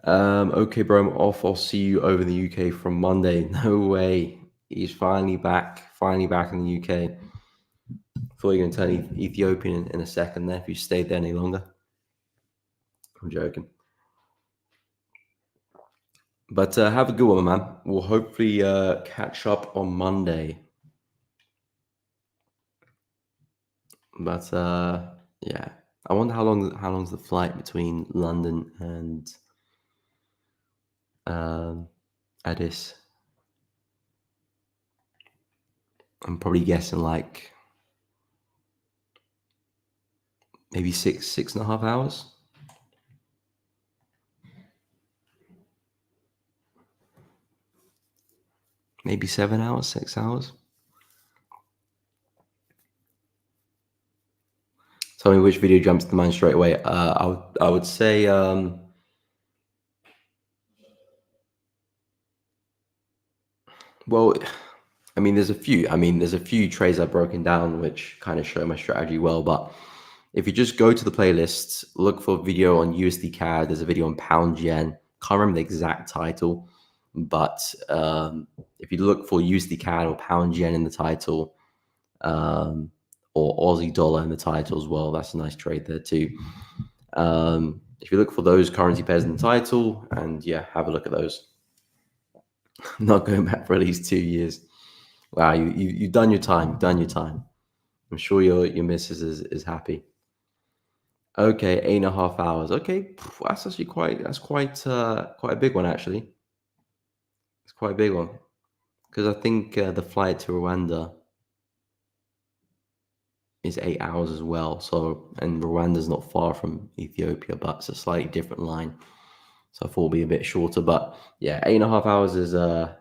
Okay, bro, I'm off. I'll see you over in the UK from Monday. No way. He's finally back in the UK. Thought you were going to turn Ethiopian in a second there if you stayed there any longer. I'm joking. But have a good one, man. We'll hopefully catch up on Monday. But yeah, I wonder how long's the flight between London and Addis. I'm probably guessing like maybe 6.5 hours. Maybe 7 hours, 6 hours. Tell me which video jumps to mind straight away. I would say well, I mean, there's a few. There's a few trades I've broken down which kind of show my strategy well. But if you just go to the playlists, look for a video on USD CAD. There's a video on pound yen. Can't remember the exact title, but if you look for USD CAD or pound yen in the title, or Aussie dollar in the title as well, that's a nice trade there too. If you look for those currency pairs in the title, and yeah, have a look at those. I'm not going back for at least 2 years. Wow, you've done your time. You've done your time. I'm sure your missus is happy. Okay, 8.5 hours. Okay, that's actually quite a big one actually. It's quite a big one because I think the flight to Rwanda is 8 hours as well. So, and Rwanda's not far from Ethiopia, but it's a slightly different line. So I thought it'd be a bit shorter. But yeah, 8.5 hours is a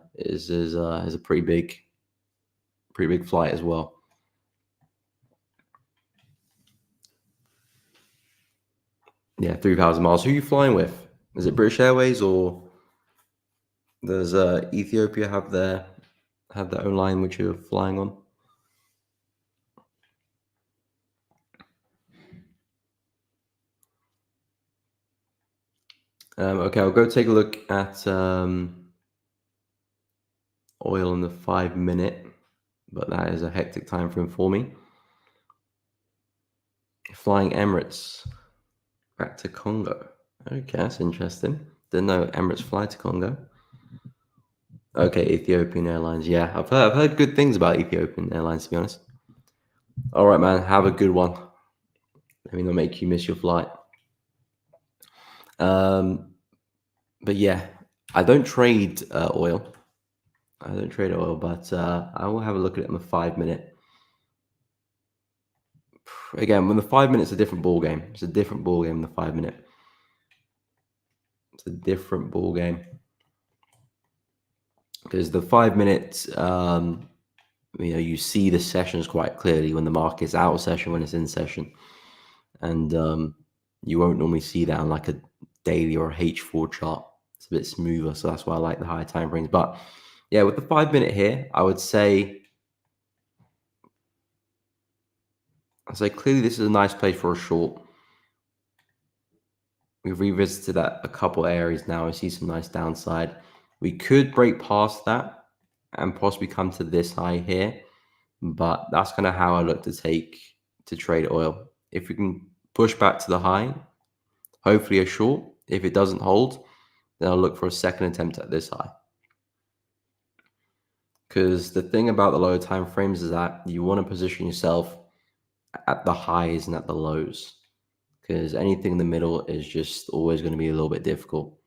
pretty big flight as well. Yeah, 3,000 miles. Who are you flying with? Is it British Airways, or does Ethiopia have their own line which you're flying on? Okay, I'll go take a look at oil in the 5 minute, but that is a hectic time frame for me. Flying Emirates back to Congo. Okay, that's interesting. Didn't know Emirates fly to Congo. Okay, Ethiopian Airlines. Yeah, I've heard good things about Ethiopian Airlines, to be honest. All right, man. Have a good one. Let me not make you miss your flight. But yeah, I don't trade oil. I don't trade oil, but I will have a look at it in the 5 minute. Again, when the 5 minutes, a different ball game. It's a different ball game in the 5 minute. It's a different ball game because the 5 minutes, you see the sessions quite clearly when the market's out of session, when it's in session, and you won't normally see that on like a daily or a H4 chart. It's a bit smoother, so that's why I like the higher time frames. But yeah, with the 5 minute here, I'd say clearly this is a nice place for a short. We've revisited that a couple areas now. I see some nice downside. We could break past that and possibly come to this high here, but that's kind of how I look to trade oil. If we can push back to the high, hopefully a short. If it doesn't hold, then I'll look for a second attempt at this high. Because the thing about the lower time frames is that you want to position yourself at the highs and at the lows, because anything in the middle is just always going to be a little bit difficult.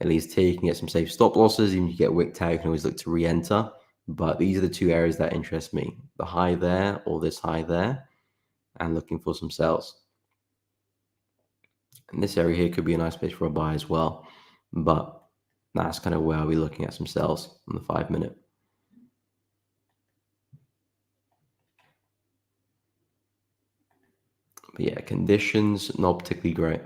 At least here you can get some safe stop losses. Even if you get wick tag, you can always look to re-enter. But these are the two areas that interest me: the high there or this high there, and looking for some sells. And this area here could be a nice place for a buy as well, but that's kind of where I'll be looking at some sells on the 5 minute. But yeah, conditions not particularly great.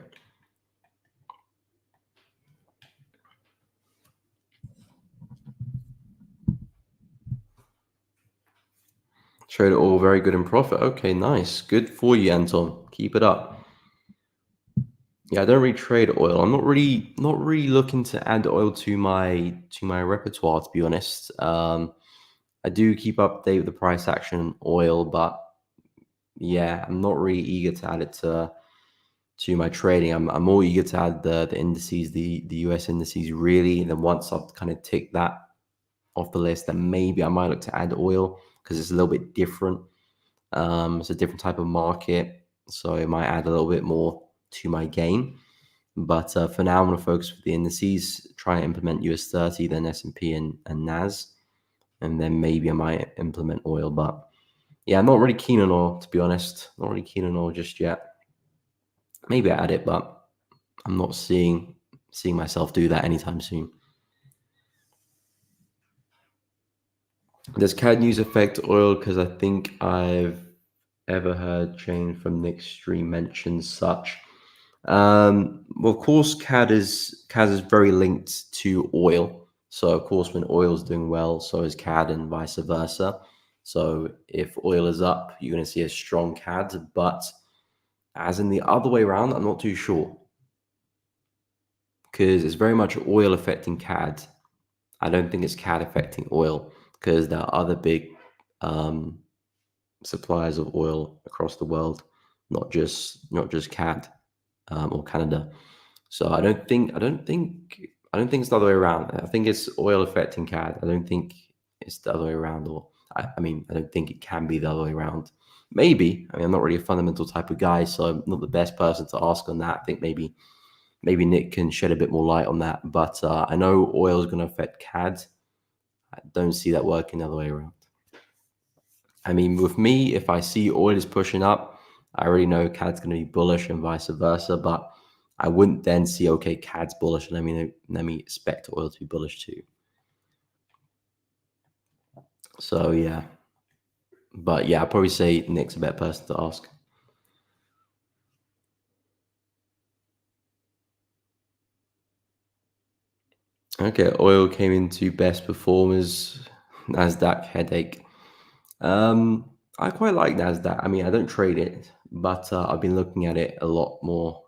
Trade it all very good in profit. Okay, nice. Good for you, Anton. Keep it up. Yeah, I don't really trade oil. I'm not really looking to add oil to my repertoire, to be honest. I do keep update with the price action on oil, but yeah, I'm not really eager to add it to my trading. I'm more eager to add the indices, the US indices really. And then once I've kind of ticked that off the list, then maybe I might look to add oil because it's a little bit different. It's a different type of market, so it might add a little bit more to my game. But for now, I'm going to focus with the indices, try and implement US 30, then S&P and NAS, and then maybe I might implement oil. But yeah, I'm not really keen on oil, to be honest. Not really keen on oil just yet. Maybe I add it, but I'm not seeing myself do that anytime soon. Does CAD news affect oil? Because I think I've ever heard Jane from Nick Stream mention such. Well, of course, CAD is very linked to oil. So of course, when oil is doing well, so is CAD and vice versa. So if oil is up, you're going to see a strong CAD. But as in the other way around, I'm not too sure because it's very much oil affecting CAD. I don't think it's CAD affecting oil because there are other big um, suppliers of oil across the world, not just CAD or Canada. So I don't think it's the other way around. I think it's oil affecting CAD. I don't think it's the other way around, or I mean, I don't think it can be the other way around. Maybe. I mean, I'm not really a fundamental type of guy, so I'm not the best person to ask on that. I think maybe Nick can shed a bit more light on that. But I know oil is going to affect CAD. I don't see that working the other way around. I mean, with me, if I see oil is pushing up, I already know CAD's going to be bullish and vice versa. But I wouldn't then see, okay, CAD's bullish, and let me expect oil to be bullish too. So yeah, but yeah, I'd probably say Nick's a better person to ask. Okay, oil came into best performers. Nasdaq headache. I quite like Nasdaq. I mean, I don't trade it, but I've been looking at it a lot more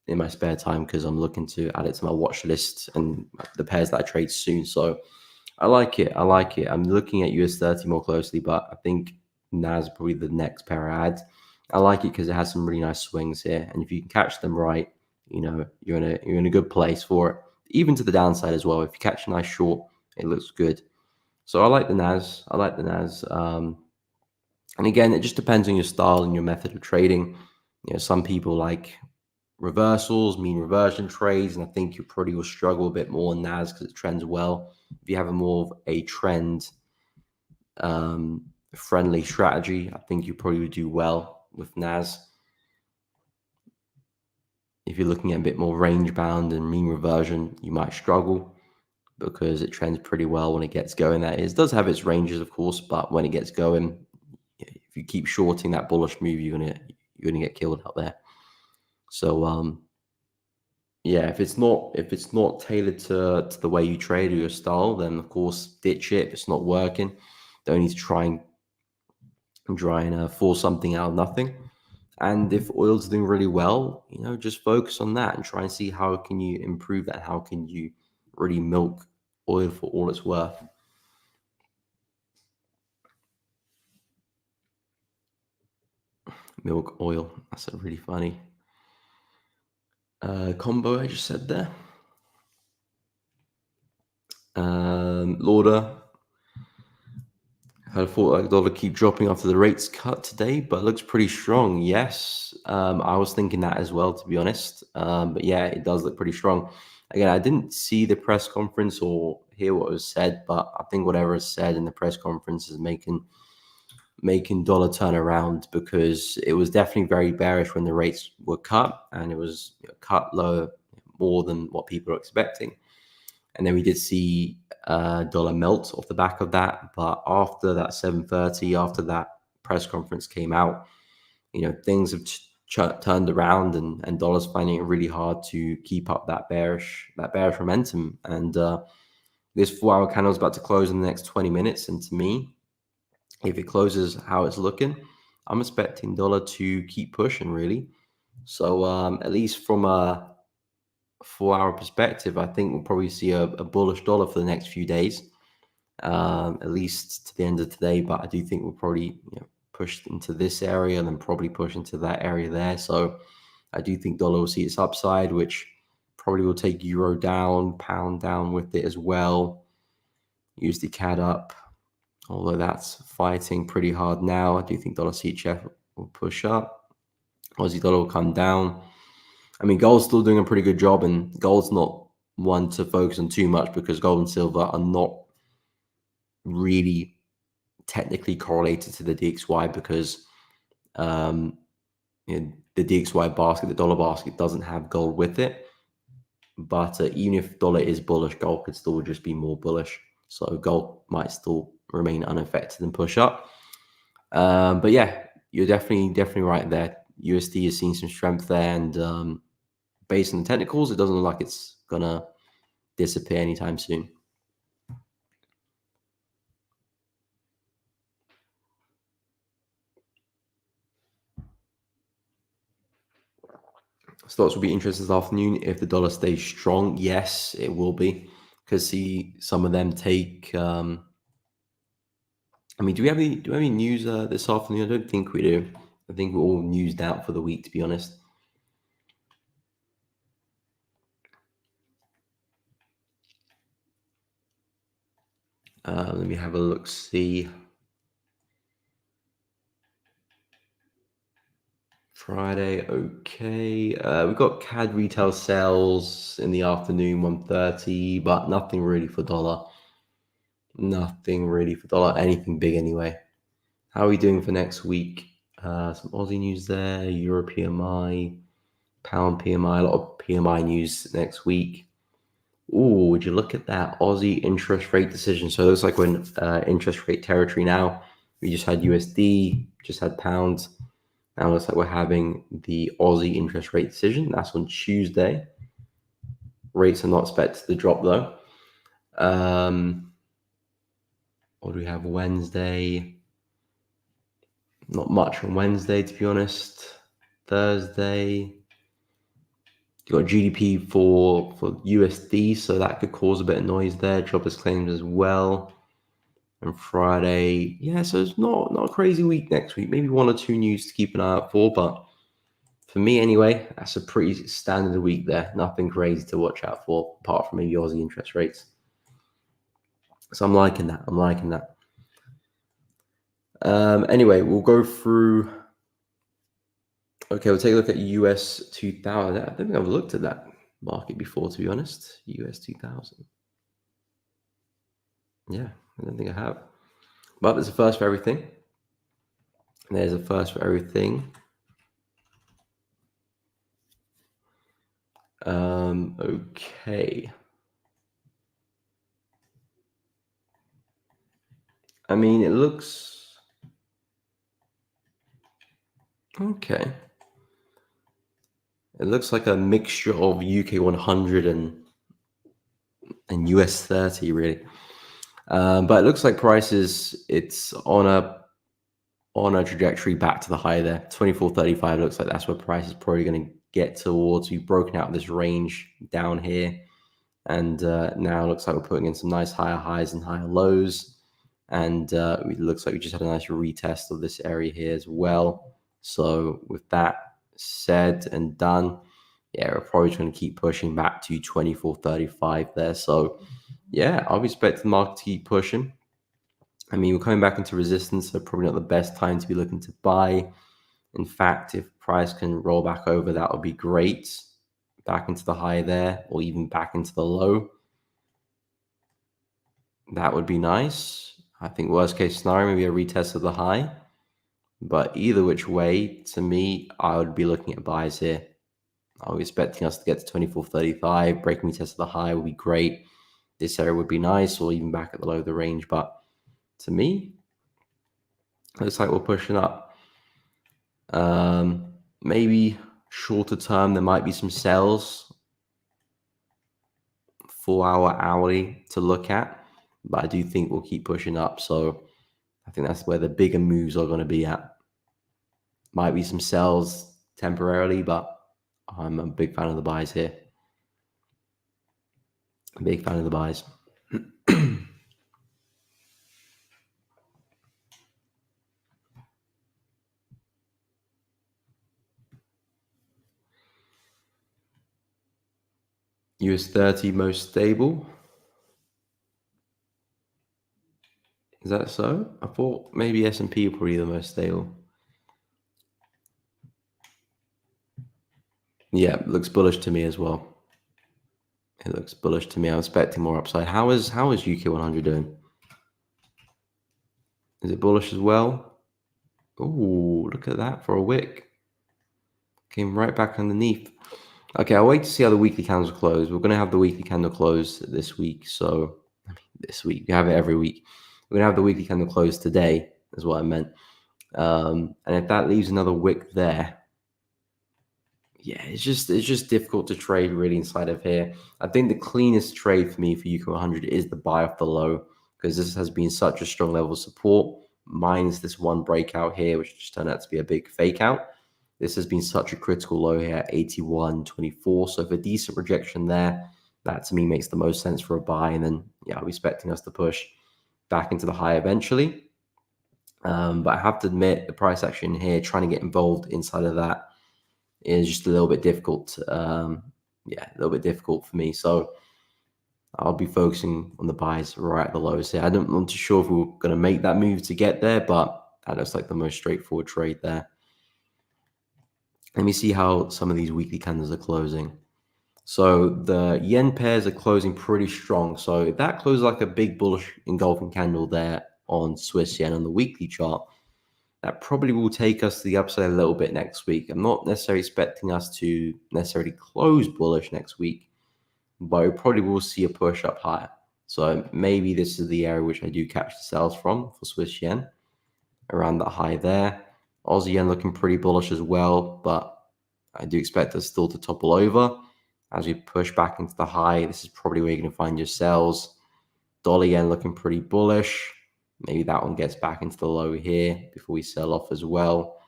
in my spare time because I'm looking to add it to my watch list and the pairs that I trade soon. So I like it. I like it. I'm looking at US 30 more closely, but I think NAS is probably the next pair I add. I like it because it has some really nice swings here, and if you can catch them right, you're in a good place for it. Even to the downside as well. If you catch a nice short, it looks good. So I like the NAS. I like the NAS. And again, it just depends on your style and your method of trading. Some people like reversals, mean reversion trades, and I think you probably will struggle a bit more on NAS because it trends well. If you have a more of a trend friendly strategy, I think you probably would do well with NAS. If you're looking at a bit more range bound and mean reversion, you might struggle because it trends pretty well when it gets going. That is, does have its ranges, of course, but when it gets going, if you keep shorting that bullish move, you're gonna get killed out there. So yeah, if it's not tailored to the way you trade or your style, then of course ditch it. If it's not working, don't need to try and force something out of nothing. And if oil's doing really well, just focus on that and try and see how can you improve that. How can you really milk oil for all it's worth? Milk oil. That's a really funny combo I just said there. Lauder, I thought like dollar keep dropping after the rates cut today, but looks pretty strong. Yes, I was thinking that as well, to be honest. But yeah, it does look pretty strong. Again, I didn't see the press conference or hear what was said, but I think whatever is said in the press conference is making dollar turn around because it was definitely very bearish when the rates were cut, and it was cut lower more than what people are expecting. And then we did see dollar melt off the back of that. But after that 7:30, after that press conference came out, things have turned around, and dollar's finding it really hard to keep up that bearish momentum. And this 4 hour candle is about to close in the next 20 minutes. And to me, if it closes how it's looking, I'm expecting dollar to keep pushing really. So at least from a 4 hour perspective, I think we'll probably see a bullish dollar for the next few days, at least to the end of today. But I do think we'll probably push into this area and then probably push into that area there. So I do think dollar will see its upside, which probably will take euro down, pound down with it as well. Use the CAD up, although that's fighting pretty hard now. I do think dollar CHF will push up. Aussie dollar will come down. I mean, gold's still doing a pretty good job, and gold's not one to focus on too much because gold and silver are not really technically correlated to the DXY because the DXY basket, the dollar basket, doesn't have gold with it. But even if dollar is bullish, gold could still just be more bullish. So gold might still remain unaffected and push up. But yeah, you're definitely right there. USD is seeing some strength there, and based on the technicals, it doesn't look like it's gonna disappear anytime soon. Stocks will be interesting this afternoon if the dollar stays strong. Yes, it will be, because see some of them take. I mean, do we have any news this afternoon? I don't think we do. I think we're all newsed out for the week, to be honest. Let me have a look. See. Friday, okay. We've got CAD retail sales in the afternoon, 1:30, but nothing really for dollar. Nothing really for dollar. Anything big anyway. How are we doing for next week? Some Aussie news there, Euro PMI, Pound PMI, a lot of PMI news next week. Ooh, would you look at that Aussie interest rate decision? So it looks like we're in interest rate territory now. We just had USD, just had pounds. Now it looks like we're having the Aussie interest rate decision. That's on Tuesday. Rates are not expected to drop though. What do we have Wednesday? Not much on Wednesday, to be honest. Thursday, you got GDP for USD, so that could cause a bit of noise there. Jobless claims as well. And Friday, yeah, so it's not a crazy week next week. Maybe one or two news to keep an eye out for, but for me anyway, that's a pretty standard week there. Nothing crazy to watch out for, apart from maybe Aussie interest rates. So I'm liking that. Anyway, we'll go through. Okay, we'll take a look at US 2000. I don't think I've looked at that market before, to be honest. US 2000. Yeah, I don't think I have. But there's a first for everything. There's a first for everything. Okay. I mean, it looks okay. It looks like a mixture of UK 100 and US 30, really. But it looks like prices, it's on a trajectory back to the high there. 24.35 looks like that's where price is probably going to get towards. We've broken out this range down here. And now it looks like we're putting in some nice higher highs and higher lows. And it looks like we just had a nice retest of this area here as well. So with that said and done, yeah, we're probably going to keep pushing back to 24.35 there. So yeah, I'll be expecting the market to keep pushing. I mean, we're coming back into resistance, so probably not the best time to be looking to buy. In fact, if price can roll back over, that would be great. Back into the high there, or even back into the low. That would be nice. I think worst case scenario, maybe a retest of the high. But either which way, to me, I would be looking at buys here. I was expecting us to get to 24.35. Breaking retest of the high would be great. This area would be nice, or even back at the low of the range. But to me, looks like we're pushing up. Maybe shorter term, there might be some sells, 4-hour hourly to look at. But I do think we'll keep pushing up. So I think that's where the bigger moves are going to be at. Might be some sells temporarily, but I'm a big fan of the buys here. Big fan of the buys. US 30 most stable. Is that so? I thought maybe S&P were probably the most stable. Yeah, it looks bullish to me as well. It looks bullish to me. I'm expecting more upside. How is UK 100 doing? Is it bullish as well? Oh, look at that for a wick. Came right back underneath. Okay, I'll wait to see how the weekly candles close. We're going to have the weekly candle close this week. So, this week, we have it every week. We're going to have the weekly candle close today, is what I meant. And if that leaves another wick there, Yeah, it's just difficult to trade really inside of here. I think the cleanest trade for me for UK 100 is the buy off the low, because this has been such a strong level of support, minus this one breakout here, which just turned out to be a big fake out. This has been such a critical low here at 81.24. So for decent rejection there, that to me makes the most sense for a buy. And then, yeah, I'm expecting us to push back into the high eventually. But I have to admit, the price action here, trying to get involved inside of that is just a little bit difficult. Yeah, a little bit difficult for me. So I'll be focusing on the buys right at the lows here. I'm not too sure if we're going to make that move to get there, but that looks like the most straightforward trade there. Let me see how some of these weekly candles are closing. So the yen pairs are closing pretty strong. So that closes like a big bullish engulfing candle there on Swiss yen on the weekly chart. That probably will take us to the upside a little bit next week. I'm not necessarily expecting us to necessarily close bullish next week, but we probably will see a push up higher. So maybe this is the area which I do catch the sales from for Swiss yen, around that high there. Aussie yen looking pretty bullish as well, but I do expect us still to topple over as we push back into the high. This is probably where you're going to find your sells. Dollar yen looking pretty bullish. Maybe that one gets back into the low here before we sell off as well.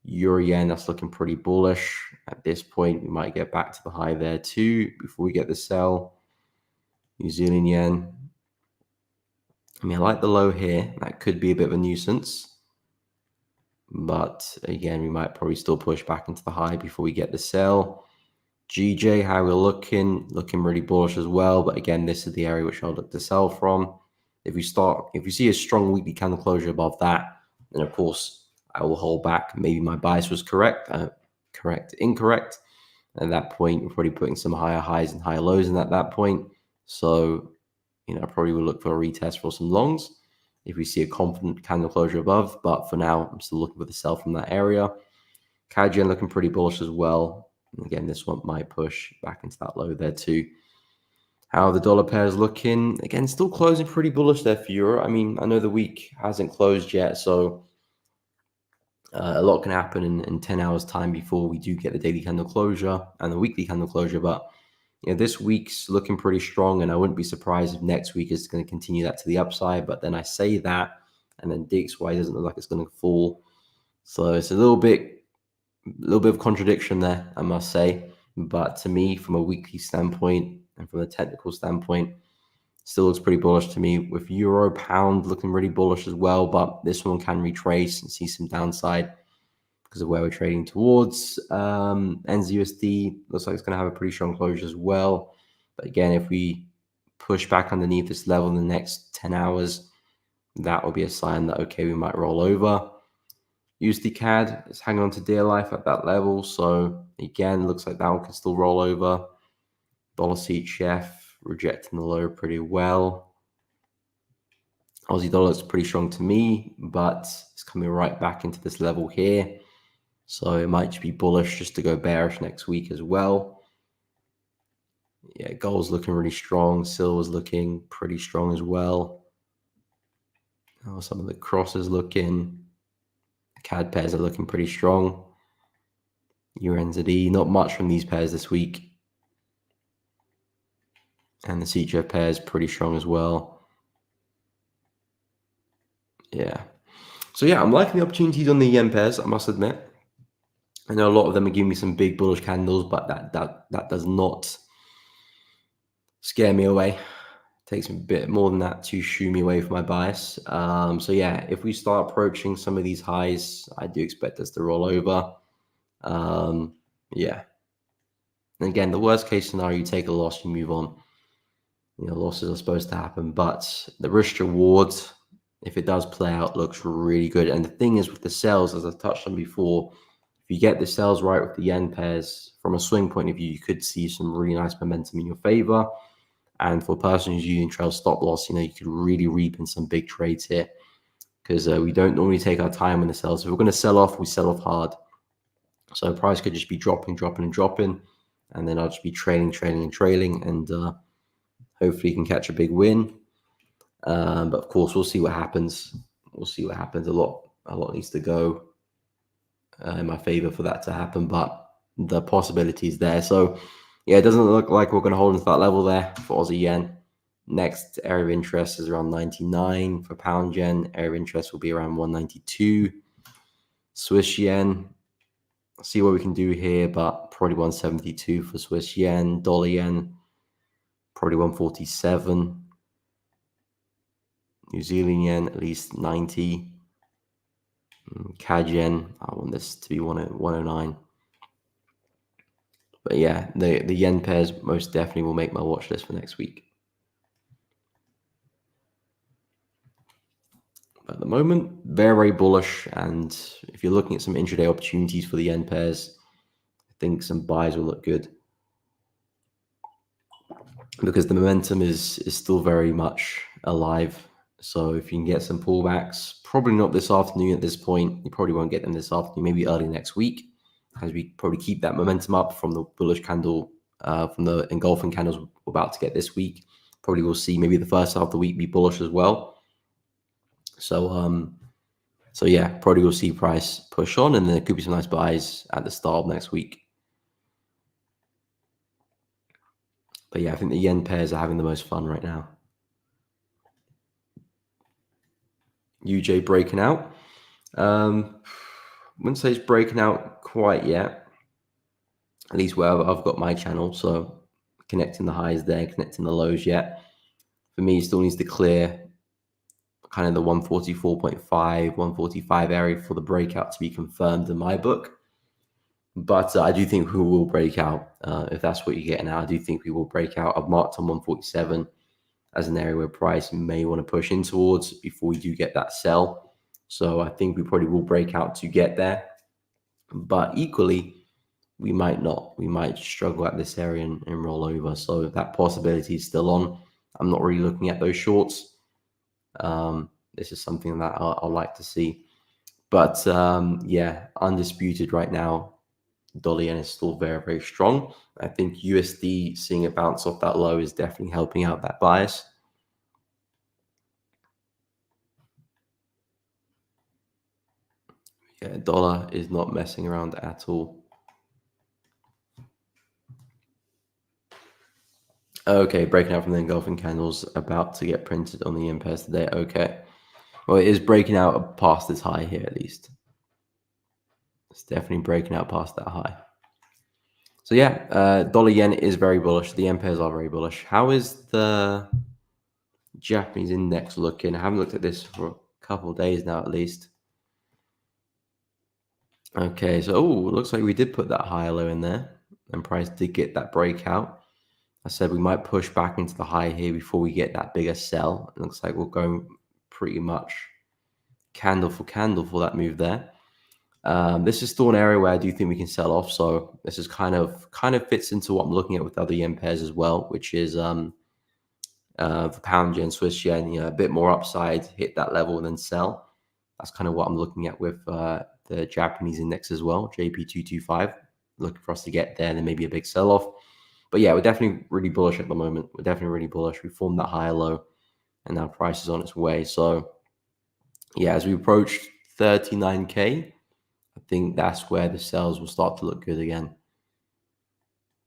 Euro yen, that's looking pretty bullish. At this point, we might get back to the high there too before we get the sell. New Zealand yen. I mean, I like the low here. That could be a bit of a nuisance. But again, we might probably still push back into the high before we get the sell. GJ, how we're looking really bullish as well. But again, this is the area which I'll look to sell from. If we see a strong weekly candle closure above that, then of course I will hold back. Maybe my bias was incorrect. At that point, we're probably putting some higher highs and higher lows in at that point. So, I probably will look for a retest for some longs if we see a confident candle closure above. But for now, I'm still looking for the sell from that area. CAD yen looking pretty bullish as well. And again, this one might push back into that low there too. How the dollar pair is looking, again, still closing pretty bullish there for euro. I mean, I know the week hasn't closed yet, so a lot can happen in 10 hours time before we do get the daily candle closure and the weekly candle closure. But this week's looking pretty strong, and I wouldn't be surprised if next week is going to continue that to the upside. But then I say that, and then DXY doesn't look like it's going to fall. So it's a little bit of contradiction there, I must say. But to me, from a weekly standpoint and from a technical standpoint, still looks pretty bullish to me, with euro pound looking really bullish as well. But this one can retrace and see some downside because of where we're trading towards. NZUSD looks like it's going to have a pretty strong closure as well. But again, if we push back underneath this level in the next 10 hours, that will be a sign that, okay, we might roll over. USD CAD is hanging on to dear life at that level. So again, looks like that one can still roll over. Dollar CHF rejecting the low pretty well. Aussie dollar is pretty strong to me, but it's coming right back into this level here. So it might just be bullish just to go bearish next week as well. Yeah, gold's looking really strong. Silver's looking pretty strong as well. Oh, some of the crosses looking. CAD pairs are looking pretty strong. EUR/NZD, not much from these pairs this week. And the CHF pair is pretty strong as well. Yeah. So yeah, I'm liking the opportunities on the yen pairs, I must admit. I know a lot of them are giving me some big bullish candles, but that does not scare me away. It takes a bit more than that to shoo me away from my bias. So yeah, if we start approaching some of these highs, I do expect us to roll over. Yeah. And again, the worst case scenario, you take a loss, you move on. Losses are supposed to happen, but the risk reward, if it does play out, looks really good. And the thing is with the sales, as I touched on before, if you get the sales right with the yen pairs, from a swing point of view, you could see some really nice momentum in your favor. And for a person who's using trail stop loss, you could really reap in some big trades here, because we don't normally take our time in the sales. If we're going to sell off, we sell off hard. So the price could just be dropping, and then I'll just be trailing, and hopefully you can catch a big win. But of course, we'll see what happens. A lot needs to go in my favor for that to happen. But the possibilities there. So yeah, it doesn't look like we're going to hold into that level there for Aussie yen. Next area of interest is around 99 for pound yen. Area of interest will be around 192. Swiss yen, see what we can do here, but probably 172 for Swiss yen. Dollar yen, probably 147. New Zealand yen, at least 90. CAD yen, I want this to be 109. But yeah, the yen pairs most definitely will make my watch list for next week. But at the moment, very, very bullish. And if you're looking at some intraday opportunities for the yen pairs, I think some buys will look good, because the momentum is still very much alive. So if you can get some pullbacks, probably not this afternoon at this point. You probably won't get them this afternoon, maybe early next week, as we probably keep that momentum up from the bullish candle, from the engulfing candles we're about to get this week. Probably we'll see maybe the first half of the week be bullish as well. So yeah, probably we'll see price push on, and then there could be some nice buys at the start of next week. But yeah, I think the yen pairs are having the most fun right now. UJ breaking out. Wouldn't say it's breaking out quite yet, at least where I've got my channel. So connecting the highs there, connecting the lows yet. For me, it still needs to clear kind of the 144.5, 145 area for the breakout to be confirmed in my book. But I do think we will break out. If that's what you're getting at, I do think we will break out. I've marked on 147 as an area where price may want to push in towards before we do get that sell. So I think we probably will break out to get there. But equally, we might not. We might struggle at this area and roll over. So that possibility is still on. I'm not really looking at those shorts. This is something that I'll like to see. But yeah, undisputed right now, dollar yen is still very, very strong. I think USD seeing a bounce off that low is definitely helping out that bias. Yeah, dollar is not messing around at all. Okay, breaking out from the engulfing candles, about to get printed on the yen pairs today. Okay. Well, it is breaking out past this high here at least. It's definitely breaking out past that high. So yeah, dollar yen is very bullish. The yen pairs are very bullish. How is the Japanese index looking? I haven't looked at this for a couple of days now at least. Okay, so looks like we did put that high low in there, and price did get that breakout. I said we might push back into the high here before we get that bigger sell. It looks like we're going pretty much candle for that move there. This is still an area where I do think we can sell off. So this is kind of fits into what I'm looking at with other yen pairs as well, which is for pound yen, Swiss yen, a bit more upside, hit that level and then sell. That's kind of what I'm looking at with the Japanese index as well, JP225. Looking for us to get there, then maybe a big sell off. But yeah, we're definitely really bullish at the moment. We're definitely really bullish. We formed that higher low, and now price is on its way. So yeah, as we approach 39K, I think that's where the sales will start to look good again.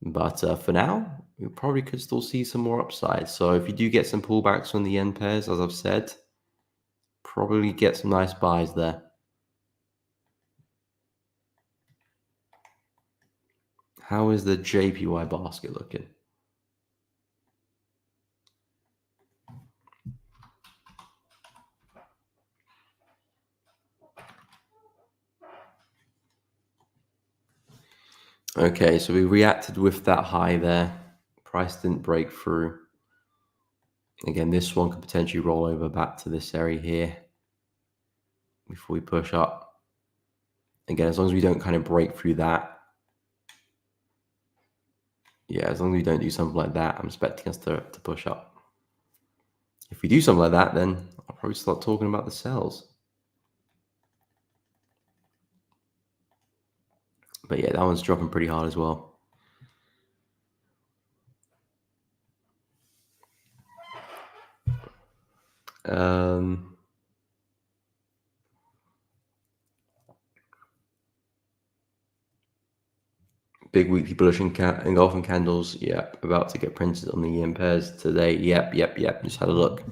But for now, we probably could still see some more upside. So if you do get some pullbacks on the yen pairs, as I've said, probably get some nice buys there. How is the JPY basket looking? Okay, so we reacted with that high there. Price didn't break through. Again, this one could potentially roll over back to this area here before we push up. Again, as long as we don't kind of break through that. Yeah, as long as we don't do something like that, I'm expecting us to push up. If we do something like that, then I'll probably start talking about the sells. But yeah, that one's dropping pretty hard as well. Big weekly bullish engulfing candles. Yep, about to get printed on the yen pairs today. Yep. Just had a look.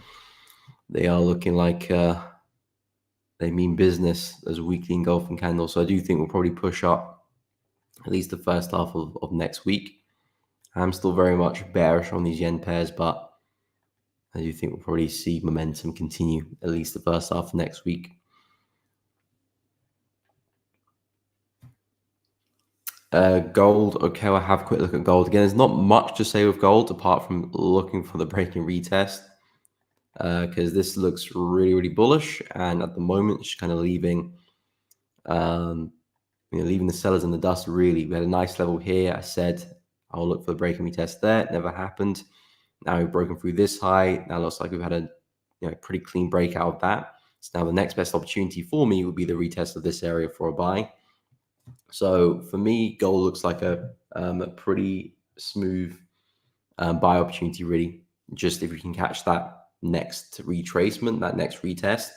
They are looking like they mean business as a weekly engulfing candle. So I do think we'll probably push up at least the first half of next week. I'm still very much bearish on these yen pairs, but I do think we'll probably see momentum continue at least the first half of next week. Gold. Okay, I'll have a quick look at gold again. There's not much to say with gold apart from looking for the breaking retest, because this looks really bullish, and at the moment it's kind of leaving leaving the sellers in the dust. Really, we had a nice level here. I said I'll look for the breaking retest there. It never happened. Now we've broken through this high. Now it looks like we've had a pretty clean breakout of that. So now the next best opportunity for me would be the retest of this area for a buy. So for me, gold looks like a pretty smooth buy opportunity, really. Just if we can catch that next retracement, that next retest,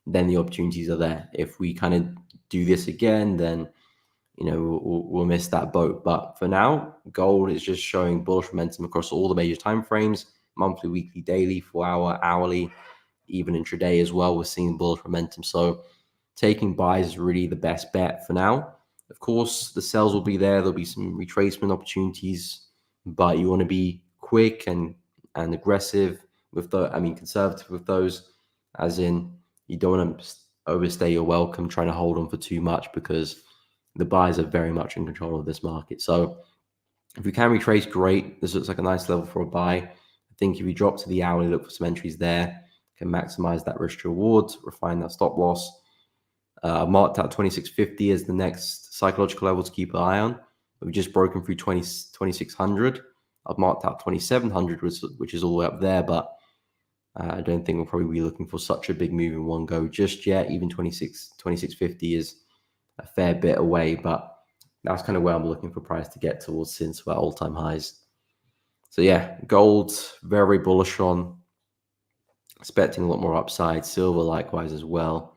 then the opportunities are there. If we kind of do this again, then we'll miss that boat. But for now, gold is just showing bullish momentum across all the major time frames: monthly, weekly, daily, 4-hour, hourly, even intraday as well. We're seeing bullish momentum. So taking buys is really the best bet for now. Of course, the sells will be there. There'll be some retracement opportunities, but you want to be quick and aggressive with conservative with those, as in you don't want to overstay your welcome trying to hold on for too much, because the buyers are very much in control of this market. So if we can retrace, great. This looks like a nice level for a buy. I think if we drop to the hourly, look for some entries there, can maximize that risk to reward, refine that stop loss. Marked out 2650 as the next psychological level to keep an eye on. We've just broken through 2600. I've marked out 2700, which is all the way up there, but I don't think we'll probably be looking for such a big move in one go just yet. Even 2650 is a fair bit away, but that's kind of where I'm looking for price to get towards since we're all-time highs. So yeah, gold, very bullish on, expecting a lot more upside. Silver likewise as well.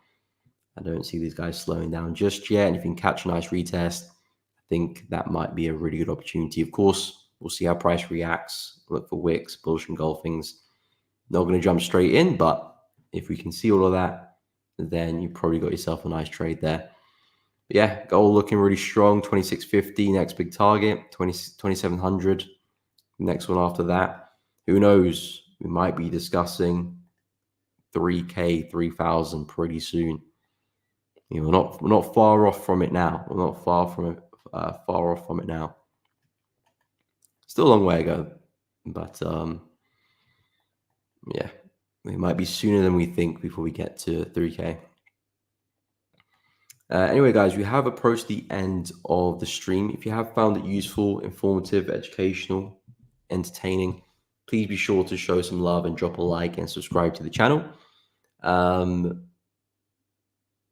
I don't see these guys slowing down just yet. And if you can catch a nice retest, I think that might be a really good opportunity. Of course, we'll see how price reacts. Look for wicks, bullish engulfings. Not going to jump straight in, but if we can see all of that, then you probably got yourself a nice trade there. But yeah, gold looking really strong. 2650, next big target. 2700, next one after that. Who knows? We might be discussing 3K, 3000 pretty soon. We're not far off from it now. We're not far off from it now. Still a long way to go, but yeah, it might be sooner than we think before we get to 3K. Anyway, guys, we have approached the end of the stream. If you have found it useful, informative, educational, entertaining, please be sure to show some love and drop a like and subscribe to the channel.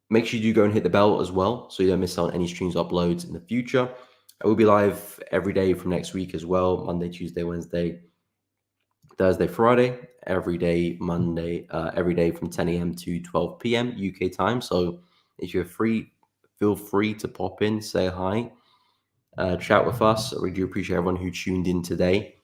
Make sure you do go and hit the bell as well, so you don't miss out on any streams uploads in the future. I will be live every day from next week as well: Monday, Tuesday, Wednesday, Thursday, Friday, every day, Monday, every day from 10 a.m. to 12 p.m. UK time. So if you're free, feel free to pop in, say hi, chat with us. I really do appreciate everyone who tuned in today.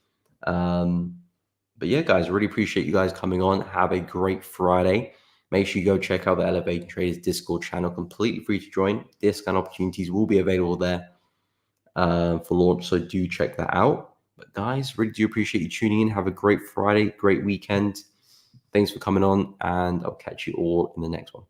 But yeah, guys, I really appreciate you guys coming on. Have a great Friday. Make sure you go check out the Elevating Traders Discord channel, completely free to join. Discount opportunities will be available there for launch, so do check that out. But guys, really do appreciate you tuning in. Have a great Friday, great weekend. Thanks for coming on, and I'll catch you all in the next one.